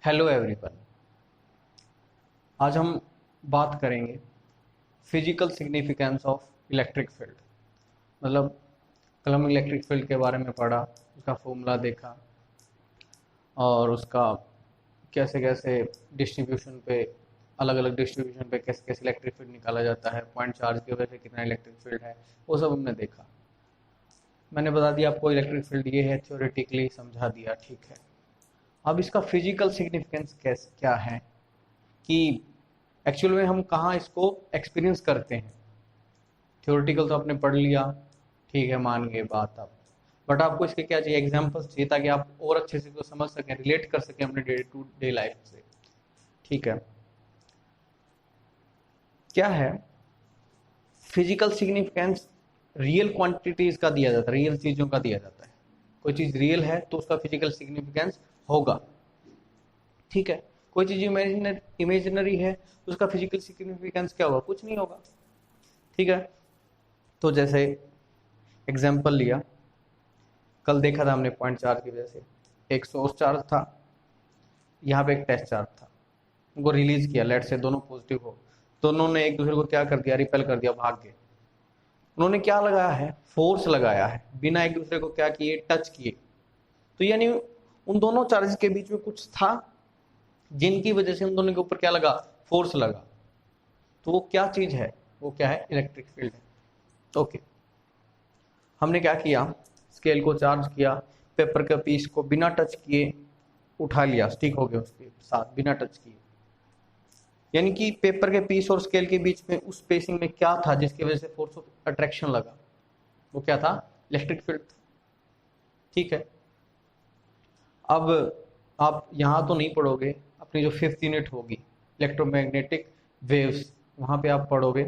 Hello everyone. आज हम बात करेंगे physical significance of electric field. मतलब कल हम इलेक्ट्रिक फील्ड के बारे में पढ़ा, उसका फॉर्मूला देखा और उसका कैसे कैसे डिस्ट्रीब्यूशन पे, अलग अलग डिस्ट्रीब्यूशन पे कैसे कैसे इलेक्ट्रिक फील्ड निकाला जाता है, पॉइंट चार्ज की वजह से कितना इलेक्ट्रिक फील्ड है, वो सब हमने देखा। मैंने बता दिया आपको इलेक्ट्रिक फील्ड ये है, थ्योरेटिकली समझा दिया, ठीक है। अब इसका फिजिकल सिग्निफिकेंस कैसे क्या है कि एक्चुअल में हम कहाँ इसको एक्सपीरियंस करते हैं। थ्योरेटिकल तो आपने पढ़ लिया, ठीक है, मान गए बात आप, बट आपको इसके क्या चाहिए, एग्जांपल्स चाहिए ताकि आप और अच्छे से इसको समझ सकें, रिलेट कर सकें अपने डे टू डे लाइफ से। ठीक है, क्या है फिजिकल सिग्निफिकेंस? रियल क्वांटिटीज का दिया जाता है, रियल चीजों का दिया जाता है। कोई चीज रियल है तो उसका फिजिकल सिग्निफिकेंस होगा, ठीक है। कोई चीज इमेजिनरी है तो उसका फिजिकल सिग्निफिकेंस क्या होगा? कुछ नहीं होगा, ठीक है। तो जैसे एग्जाम्पल लिया, कल देखा था हमने पॉइंट चार्ज की वजह से एक सोर्स चार्ज था, यहाँ पे एक टेस्ट चार्ज था, उनको रिलीज किया, लेट से दोनों पॉजिटिव हो, दोनों ने एक दूसरे को क्या कर दिया, रिपेल कर दिया, भाग गए। उन्होंने क्या लगाया है? फोर्स लगाया है, बिना एक दूसरे को क्या किए, टच किए। तो यानी उन दोनों चार्जेस के बीच में कुछ था जिनकी वजह से उन दोनों के ऊपर क्या लगा? फोर्स लगा। तो वो क्या चीज है? वो क्या है? इलेक्ट्रिक फील्ड है। ओके, हमने क्या किया, स्केल को चार्ज किया, पेपर के पीस को बिना टच किए उठा लिया, स्टिक हो गया उसके साथ बिना टच किए। यानी कि पेपर के पीस और स्केल के बीच में उस स्पेसिंग में क्या था जिसकी वजह से फोर्स ऑफ अट्रैक्शन लगा? वो क्या था? इलेक्ट्रिक फील्ड, ठीक है। अब आप यहाँ तो नहीं पढ़ोगे, अपनी जो 5th यूनिट होगी इलेक्ट्रोमैग्नेटिक वेव्स, वहाँ पे आप पढ़ोगे।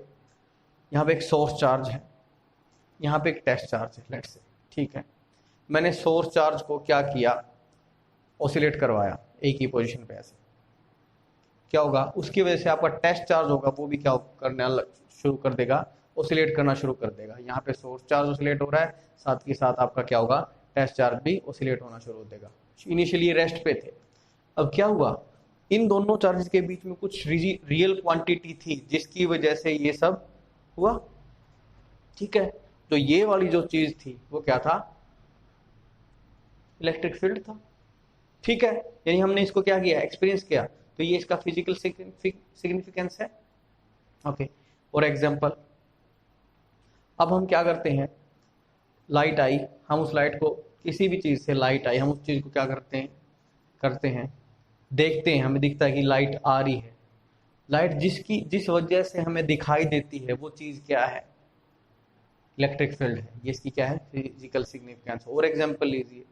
यहाँ पे एक सोर्स चार्ज है, यहाँ पे एक टेस्ट चार्ज है, लेट्स से, ठीक है। मैंने सोर्स चार्ज को क्या किया? ऑसिलेट करवाया एक ही पोजीशन पे, ऐसे क्या होगा? उसकी वजह से आपका टेस्ट चार्ज होगा, वो भी क्या करना शुरू कर देगा? ऑसिलेट करना शुरू कर देगा। यहाँ पे सोर्स चार्ज ऑसिलेट हो रहा है, साथ के साथ आपका क्या होगा? टेस्ट चार्ज भी ऑसिलेट होना शुरू हो देगा। इनिशियली रेस्ट पे थे, अब क्या हुआ? इन दोनों चार्जेस के बीच में कुछ रियल क्वांटिटी थी जिसकी वजह से ये सब हुआ, ठीक है। तो ये वाली जो चीज थी वो क्या था? इलेक्ट्रिक फील्ड था, ठीक है। यानी हमने इसको क्या किया? एक्सपीरियंस किया। तो ये इसका फिजिकल सिग्निफिकेंस है, ओके। और एग्जांपल, अब हम क्या करते हैं, लाइट आई, हम उस लाइट को, किसी भी चीज से लाइट आई, हम उस चीज को क्या करते हैं, देखते हैं, हमें दिखता है कि लाइट आ रही है। लाइट जिस वजह से हमें दिखाई देती है वो चीज क्या है? इलेक्ट्रिक फील्ड है। ये इसकी क्या है? Physical significance. और एग्जांपल लीजिए,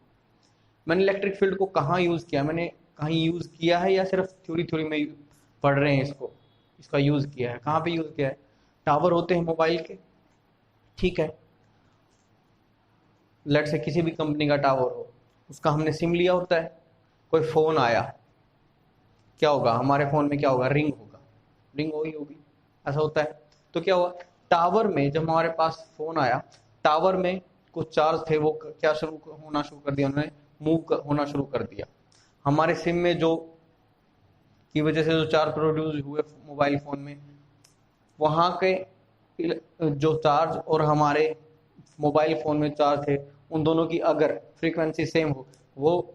मैंने इलेक्ट्रिक फील्ड को कहाँ यूज किया? मैंने कहीं यूज किया है या सिर्फ थ्योरी थ्योरी में पढ़ रहे हैं इसको? इसका यूज किया है, कहाँ पे यूज किया है? टावर होते हैं मोबाइल के, ठीक है। लेट से किसी भी कंपनी का टावर हो, उसका हमने सिम लिया होता है, कोई फोन आया, क्या होगा? हमारे फोन में क्या होगा? रिंग होगा, रिंग होगी, ऐसा होता है। तो क्या हुआ? टावर में जब हमारे पास फोन आया, टावर में कुछ चार्ज थे, वो क्या होना शुरू कर दिया, उन्होंने होना शुरू कर दिया। हमारे सिम में जो की वजह से जो चार्ज प्रोड्यूस हुए मोबाइल फोन में, वहां के जो चार्ज और हमारे मोबाइल फोन में चार्ज थे, उन दोनों की अगर फ्रीक्वेंसी सेम हो, वो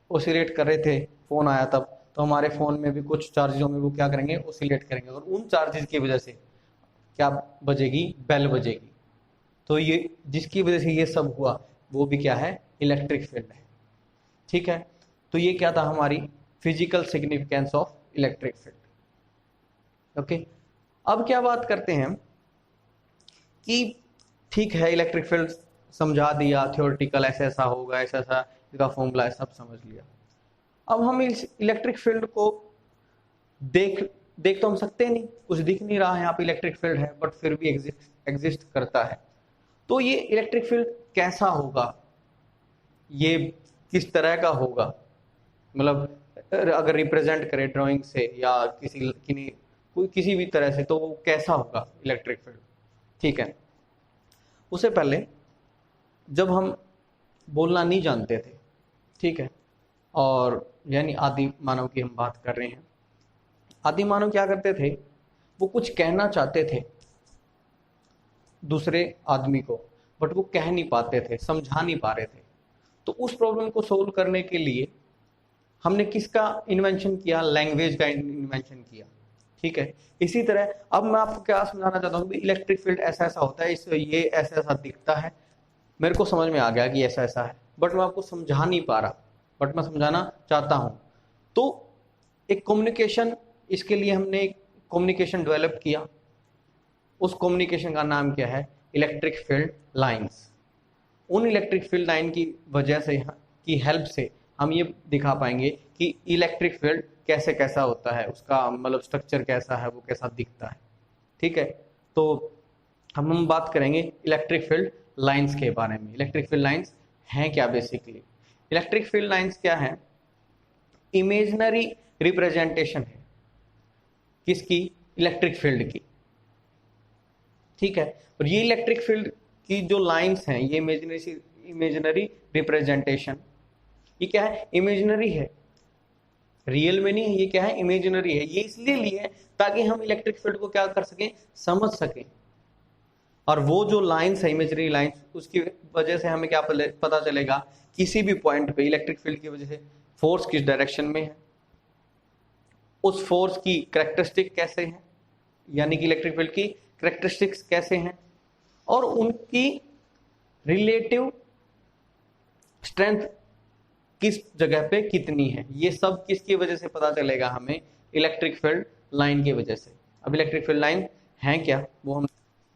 ओसिलेट कर रहे थे, फोन आया तब, तो हमारे फोन में भी कुछ चार्जेस में वो क्या करेंगे? ओसिलेट करेंगे, और उन चार्जेस की वजह से क्या बजेगी? बेल बजेगी। तो ये जिसकी वजह से ये सब हुआ, वो भी क्या है? इलेक्ट्रिक फील्ड है, ठीक है। तो ये क्या था? हमारी physical significance of electric field, okay. अब क्या बात करते हैं कि ठीक है, इलेक्ट्रिक फील्ड समझा दिया, थ्योरेटिकल ऐसा ऐसा होगा, ऐसा ऐसा इसका फॉर्मूला है, सब समझ लिया। अब हम इस इलेक्ट्रिक फील्ड को देख देख तो हम सकते नहीं, कुछ दिख नहीं रहा है यहाँ पे इलेक्ट्रिक फील्ड है, बट फिर भी एग्जिस्ट करता है। तो ये इलेक्ट्रिक फील्ड कैसा होगा? ये किस तरह का होगा? मतलब अगर रिप्रेजेंट करे ड्राइंग से या किसी भी तरह से, तो वो कैसा होगा इलेक्ट्रिक फील्ड, ठीक है। उससे पहले, जब हम बोलना नहीं जानते थे, ठीक है, और यानी आदि मानव की हम बात कर रहे हैं। आदि मानव क्या करते थे, वो कुछ कहना चाहते थे दूसरे आदमी को, बट वो कह नहीं पाते थे, समझा नहीं पा रहे थे। तो उस प्रॉब्लम को सोल्व करने के लिए हमने किसका इन्वेंशन किया, लैंग्वेज का इन्वेंशन किया। ठीक है, इसी तरह अब मैं आपको क्या समझाना चाहता हूँ, इलेक्ट्रिक फील्ड ऐसा ऐसा होता है, इससे ये ऐसा ऐसा दिखता है, मेरे को समझ में आ गया कि ऐसा ऐसा है, बट मैं आपको समझा नहीं पा रहा, बट मैं समझाना चाहता हूँ। तो एक कम्युनिकेशन, इसके लिए हमने एक कम्युनिकेशन डेवलप किया। उस कम्युनिकेशन का नाम क्या है, इलेक्ट्रिक फील्ड लाइंस। उन इलेक्ट्रिक फील्ड लाइन की वजह से, की हेल्प से हम ये दिखा पाएंगे कि इलेक्ट्रिक फील्ड कैसे कैसा होता है, उसका मतलब स्ट्रक्चर कैसा है, वो कैसा दिखता है। ठीक है, तो हम बात करेंगे इलेक्ट्रिक फील्ड लाइंस के बारे में। इलेक्ट्रिक फील्ड लाइंस हैं क्या बेसिकली? इलेक्ट्रिक फील्ड लाइंस क्या है? इमेजिनरी रिप्रेजेंटेशन है किसकी, इलेक्ट्रिक फील्ड की। ठीक है, और ये इलेक्ट्रिक फील्ड की जो लाइंस हैं, ये इमेजिनरी रिप्रेजेंटेशन, ये क्या है, इमेजिनरी है, रियल में नहीं है। ये क्या है, इमेजिनरी है। ये इसलिए लिए है ताकि हम इलेक्ट्रिक फील्ड को क्या कर सकें, समझ सकें। और वो जो लाइंस है, इमेजिनरी लाइंस, उसकी वजह से हमें क्या पता चलेगा, किसी भी पॉइंट पे इलेक्ट्रिक फील्ड की वजह से फोर्स किस डायरेक्शन में है, उस फोर्स की कैरेक्टरिस्टिक कैसे है, यानी कि इलेक्ट्रिक फील्ड की कैरेक्टरिस्टिक्स कैसे हैं, और उनकी रिलेटिव स्ट्रेंथ किस जगह पे कितनी है। ये सब किसकी वजह से पता चलेगा हमें, इलेक्ट्रिक फील्ड लाइन की वजह से। अब इलेक्ट्रिक फील्ड लाइन है क्या, वो हम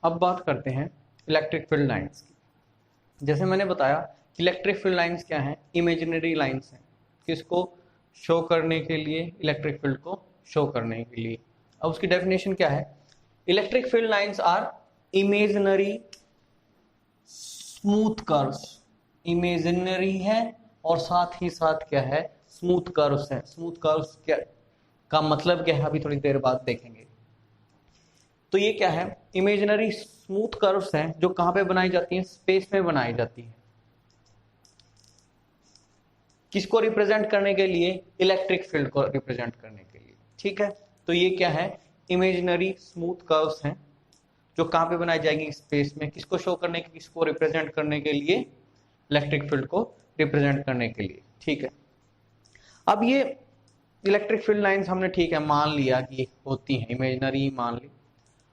अब बात करते हैं इलेक्ट्रिक फील्ड लाइंस की। जैसे मैंने बताया कि इलेक्ट्रिक फील्ड लाइंस क्या है, इमेजिनरी लाइंस हैं, किसको शो करने के लिए, इलेक्ट्रिक फील्ड को शो करने के लिए। अब उसकी डेफिनेशन क्या है, electric field lines are imaginary smooth curves. Imaginary है और साथ ही साथ क्या है, स्मूथ कर्व्स है। स्मूथ कर्व्स क्या का मतलब क्या है, अभी थोड़ी देर बाद देखेंगे। तो ये क्या है, इमेजिनरी स्मूथ कर्व्स हैं, जो कहां पे बनाई जाती हैं, स्पेस में बनाई जाती है। किसको रिप्रेजेंट करने के लिए, इलेक्ट्रिक फील्ड को रिप्रेजेंट करने के लिए। ठीक है, तो ये क्या है, इमेजिनरी स्मूथ कर्व्स हैं, जो कहां पे बनाई जाएगी, स्पेस में। किसको शो करने के, किसको रिप्रेजेंट करने के लिए, इलेक्ट्रिक फील्ड को रिप्रेजेंट करने के लिए। ठीक है, अब ये इलेक्ट्रिक फील्ड लाइंस हमने ठीक है मान लिया कि होती हैं, इमेजिनरी मान ली।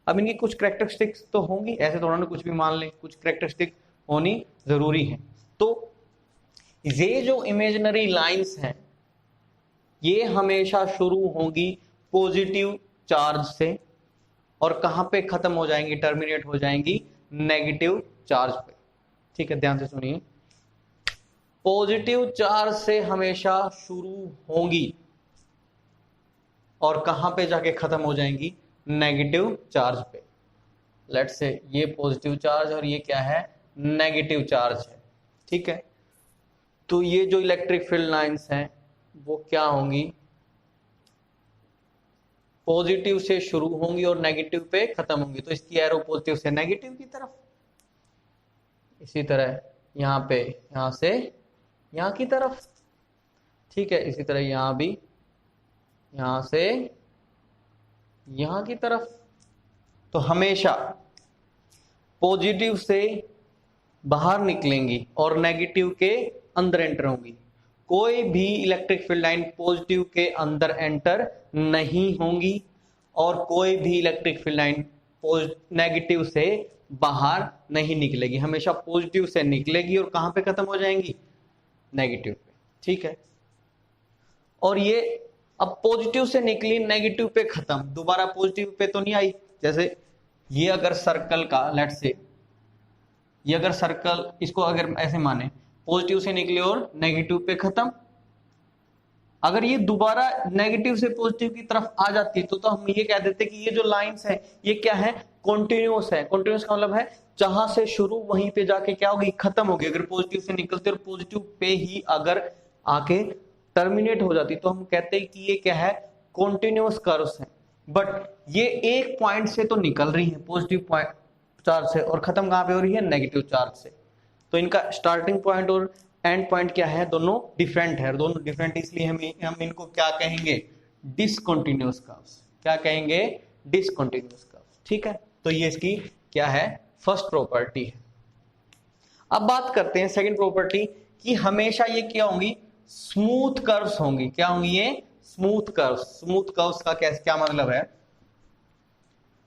अब इनकी कुछ कैरेक्टरिस्टिक्स तो होंगी, ऐसे थोड़ा ना कुछ भी मान लें, कुछ कैरेक्टरिस्टिक होनी जरूरी है। तो ये जो इमेजिनरी लाइंस हैं, ये हमेशा शुरू होंगी पॉजिटिव चार्ज से, और कहां पे खत्म हो जाएंगी, टर्मिनेट हो जाएंगी नेगेटिव चार्ज पे। ठीक है, ध्यान से सुनिए, पॉजिटिव चार्ज से हमेशा शुरू होंगी और कहां पे जाके खत्म हो जाएंगी, नेगेटिव चार्ज पे। लेट्स से ये पॉजिटिव चार्ज और ये क्या है, नेगेटिव चार्ज है। ठीक है, तो ये जो इलेक्ट्रिक फील्ड लाइंस हैं वो क्या होंगी, पॉजिटिव से शुरू होंगी और नेगेटिव पे खत्म होंगी। तो इसकी एरो पॉजिटिव से नेगेटिव की तरफ, इसी तरह यहाँ पे, यहाँ से यहाँ की तरफ। ठीक है, इसी तरह यहाँ भी, यहाँ से यहाँ की तरफ। तो हमेशा पॉजिटिव से बाहर निकलेंगी और नेगेटिव के अंदर एंटर होंगी। कोई भी इलेक्ट्रिक फील्ड लाइन पॉजिटिव के अंदर एंटर नहीं होंगी, और कोई भी इलेक्ट्रिक फील्ड लाइन नेगेटिव से बाहर नहीं निकलेगी। हमेशा पॉजिटिव से निकलेगी और कहां पे खत्म हो जाएंगी, नेगेटिव पे। ठीक है, और ये अब पॉजिटिव से निकली, नेगेटिव पे खत्म, दोबारा पॉजिटिव पे तो नहीं आई। जैसे ये अगर सर्कल का, लेट्स से ये अगर सर्कल, इसको अगर ऐसे माने, पॉजिटिव से निकले और नेगेटिव पे खत्म, अगर ये दोबारा नेगेटिव से पॉजिटिव की तरफ आ जाती है तो हम ये कह देते कि ये जो लाइंस है ये क्या है, कॉन्टिन्यूअस है। कॉन्टिन्यूअस का मतलब है जहां से शुरू वहीं पे जाके क्या होगी, खत्म होगी। अगर पॉजिटिव से निकलते और पॉजिटिव पे ही अगर आके टर्मिनेट हो जाती तो हम कहते हैं कि ये क्या है, कॉन्टिन्यूअस कर्व्स है। बट ये एक पॉइंट से तो निकल रही है, पॉजिटिव पॉइंट चार्ज से, और खत्म कहां पे हो रही है, नेगेटिव चार्ज से। तो इनका स्टार्टिंग पॉइंट और एंड पॉइंट क्या है, दोनों डिफरेंट है। दोनों डिफरेंट इसलिए हम इनको क्या कहेंगे, डिसकंटिन्यूअस कर्व्स। क्या कहेंगे, डिसकंटिन्यूअस कर्व्स। ठीक है, तो ये इसकी क्या है, फर्स्ट प्रॉपर्टी है। अब बात करते हैं सेकंड प्रॉपर्टी कि हमेशा ये क्या होंगी, स्मूथ कर्व्स होंगी। क्या होंगी ये, स्मूथ कर्व्स। स्मूथ कर्व्स का क्या मतलब है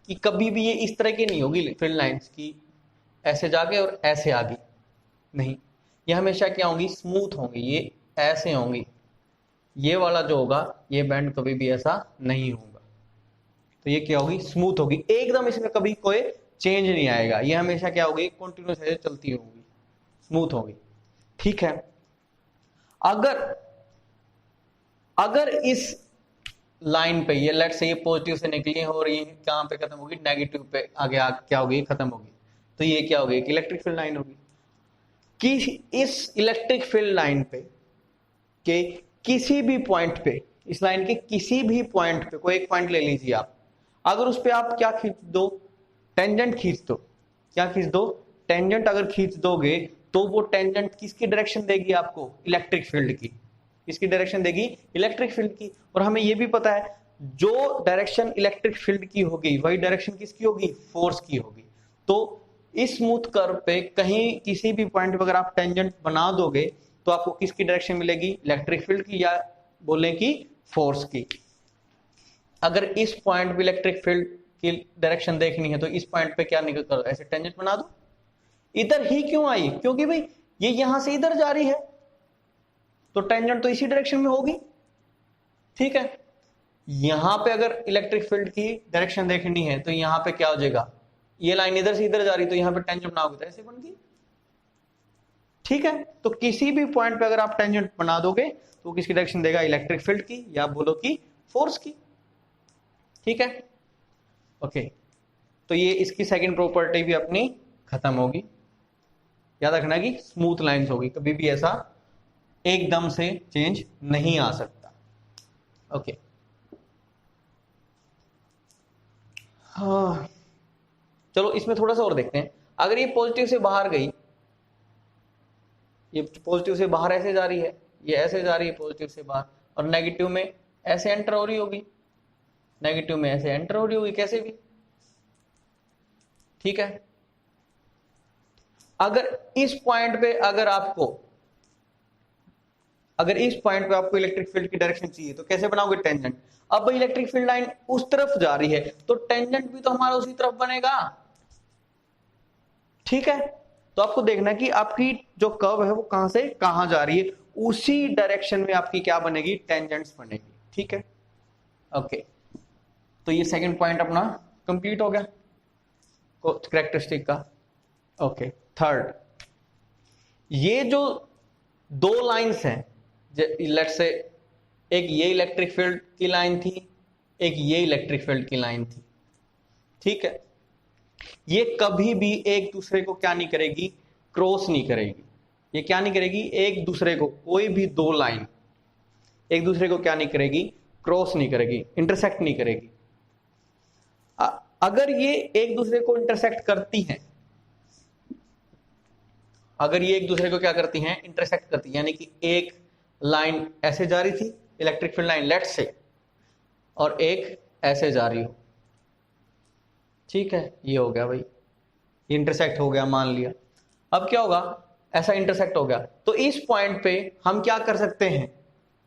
कि कभी भी ये इस तरह की नहीं होगी फील्ड लाइंस की, ऐसे जाके और ऐसे आगे नहीं, ये हमेशा क्या होंगी, स्मूथ होंगी। ये ऐसे होंगी, ये वाला जो होगा ये बैंड कभी भी ऐसा नहीं होगा। तो ये क्या होगी, स्मूथ होगी एकदम, इसमें कभी कोई चेंज नहीं आएगा। ये हमेशा क्या होगी, कंटिन्यूस ऐसे चलती होगी, स्मूथ होगी। ठीक है, अगर इस लाइन पे ये लेट से ये पॉजिटिव से निकली हो और ये कहां पे खत्म होगी, नेगेटिव पे आगे क्या होगी, खत्म होगी, तो ये क्या होगी, इलेक्ट्रिक फील्ड लाइन होगी। कि इस इलेक्ट्रिक फील्ड लाइन पे के किसी भी पॉइंट पे, इस लाइन के किसी भी पॉइंट पे, कोई एक पॉइंट ले लीजिए आप, अगर उस पे आप क्या खींच दो, टेंजेंट खींच दो। क्या खींच दो, टेंजेंट अगर खींच दोगे तो वो टेंजेंट किसकी डायरेक्शन देगी आपको, इलेक्ट्रिक फील्ड की। किसकी डायरेक्शन देगी, इलेक्ट्रिक फील्ड की। और हमें ये भी पता है जो डायरेक्शन इलेक्ट्रिक फील्ड की होगी वही डायरेक्शन किसकी होगी, फोर्स की होगी। तो इस स्मूथ कर्व पे कहीं किसी भी पॉइंट पे अगर आप टेंजेंट बना दोगे तो आपको किसकी डायरेक्शन मिलेगी, इलेक्ट्रिक फील्ड की, या बोले कि फोर्स की। अगर इस पॉइंट पे इलेक्ट्रिक फील्ड की डायरेक्शन देखनी है तो इस पॉइंट पे क्या निकल कर ऐसे टेंजेंट बना दो। इधर ही क्यों आई, क्योंकि भाई ये यहां से इधर जा रही है तो टेंजेंट तो इसी डायरेक्शन में होगी। ठीक है, यहां पे अगर इलेक्ट्रिक फील्ड की डायरेक्शन देखनी है तो यहां पे क्या हो जाएगा, ये लाइन इधर से इधर जा रही तो यहां पे टेंजेंट बनाओगे तो ऐसे बन गई। ठीक है, तो किसी भी पॉइंट पे अगर आप टेंजेंट बना दोगे तो किसकी डायरेक्शन देगा, इलेक्ट्रिक फील्ड की, या बोलो कि फोर्स की। ठीक है, ओके, तो ये इसकी सेकंड प्रॉपर्टी भी अपनी खत्म होगी। याद रखना कि स्मूथ लाइंस होगी, कभी भी ऐसा एकदम से चेंज नहीं आ सकता। ओके, हाँ चलो इसमें थोड़ा सा और देखते हैं। अगर ये पॉजिटिव से बाहर गई, ये पॉजिटिव से बाहर ऐसे जा रही है, ये ऐसे जा रही है पॉजिटिव से बाहर, और नेगेटिव में ऐसे एंटर हो रही होगी, नेगेटिव में ऐसे एंटर हो रही होगी, कैसे भी। ठीक है, अगर इस पॉइंट पे आपको इलेक्ट्रिक फील्ड की डायरेक्शन चाहिए तो कैसे बनाओगे, टेंजेंट। अब इलेक्ट्रिक फील्ड लाइन उस तरफ जा रही है तो टेंजेंट भी तो हमारा उसी तरफ बनेगा। ठीक है, तो आपको देखना कि आपकी जो कर्व है वो कहां से कहां जा रही है, उसी डायरेक्शन में आपकी क्या बनेगी, टेंजेंट्स बनेगी। ठीक है, ओके, तो ये सेकंड पॉइंट अपना कंप्लीट हो गया कैरेक्टरिस्टिक का। ओके, थर्ड, ये जो दो लाइंस हैं, लेट्स से एक ये इलेक्ट्रिक फील्ड की लाइन थी, एक ये इलेक्ट्रिक फील्ड की लाइन थी। ठीक है, ये कभी भी एक दूसरे को क्या नहीं करेगी, क्रॉस नहीं करेगी। ये क्या नहीं करेगी, एक दूसरे को, कोई भी दो लाइन एक दूसरे को क्या नहीं करेगी, क्रॉस नहीं करेगी, इंटरसेक्ट नहीं करेगी। अगर ये एक दूसरे को इंटरसेक्ट करती हैं, अगर ये एक दूसरे को क्या करती हैं, इंटरसेक्ट करती हैं, यानी कि एक लाइन ऐसे जा रही थी इलेक्ट्रिक फील्ड लाइन लेट से, और एक ऐसे जा रही हो। ठीक है, ये हो गया भाई, ये इंटरसेक्ट हो गया मान लिया। अब क्या होगा, ऐसा इंटरसेक्ट हो गया तो इस पॉइंट पे हम क्या कर सकते हैं,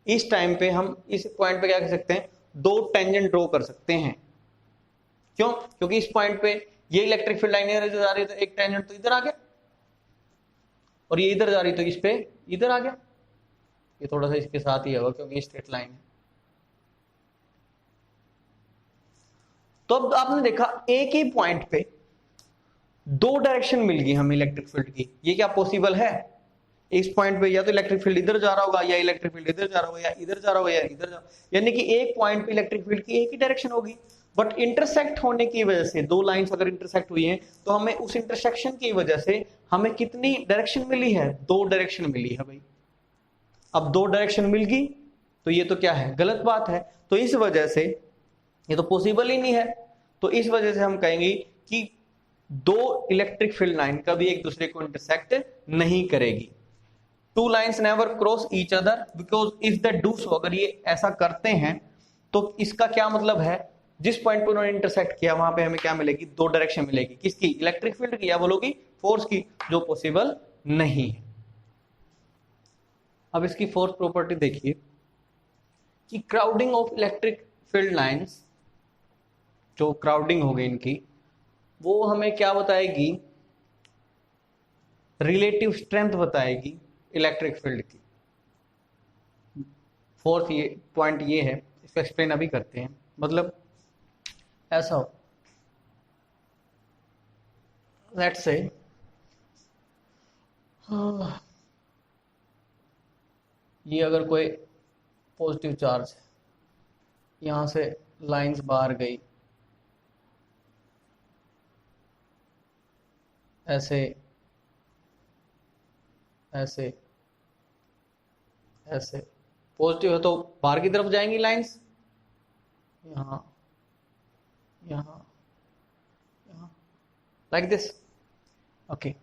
इस टाइम पे हम इस पॉइंट पे क्या कर सकते हैं, दो टेंजेंट ड्रॉ कर सकते हैं। क्यों, क्योंकि इस पॉइंट पे ये इलेक्ट्रिक फील्ड लाइन इधर जा रही है तो एक टेंजेंट तो इधर आ गया, और ये इधर जा रही तो इस पे इधर आ गया। ये थोड़ा सा इसके साथ ही होगा क्योंकि स्ट्रेट लाइन है। तो अब आपने देखा एक ही पॉइंट पे दो डायरेक्शन मिल गई हमें इलेक्ट्रिक फील्ड की। ये क्या पॉसिबल है, इस पॉइंट पे या तो इलेक्ट्रिक फील्ड इधर जा रहा होगा, या इलेक्ट्रिक फील्ड इधर जा रहा होगा, या इधर जा रहा होगा, या इधर जा, यानी कि एक पॉइंट पे इलेक्ट्रिक फील्ड की एक ही डायरेक्शन होगी। बट इंटरसेक्ट होने की वजह से, दो लाइंस अगर इंटरसेक्ट हुई हैं तो हमें उस इंटरसेक्शन की वजह से हमें कितनी डायरेक्शन मिली है, दो डायरेक्शन मिली है भाई। अब दो डायरेक्शन मिल गई तो ये तो क्या है, गलत बात है। तो इस वजह से ये तो पॉसिबल ही नहीं है। तो इस वजह से हम कहेंगे कि दो इलेक्ट्रिक फील्ड लाइन कभी एक दूसरे को इंटरसेक्ट नहीं करेगी। Two lines never cross each other because if they do so, अगर ये ऐसा करते हैं तो इसका क्या मतलब है, जिस पॉइंट पर उन्होंने इंटरसेक्ट किया वहां पे हमें क्या मिलेगी, दो डायरेक्शन मिलेगी, किसकी, इलेक्ट्रिक फील्ड की या बोलोगी फोर्स की, जो पॉसिबल नहीं है। अब इसकी फोर्थ प्रॉपर्टी देखिए कि crowding of electric field lines, जो क्राउडिंग हो गई इनकी, वो हमें क्या बताएगी, रिलेटिव स्ट्रेंथ बताएगी इलेक्ट्रिक फील्ड की। फोर्थ ये पॉइंट ये है, इसको एक्सप्लेन अभी करते हैं। मतलब ऐसा हो, लेट्स से ये अगर कोई पॉजिटिव चार्ज है, यहां से लाइंस बाहर गई, ऐसे ऐसे ऐसे, पॉजिटिव है तो बाहर की तरफ जाएंगी लाइंस, यहां यहां यहां, लाइक दिस। ओके,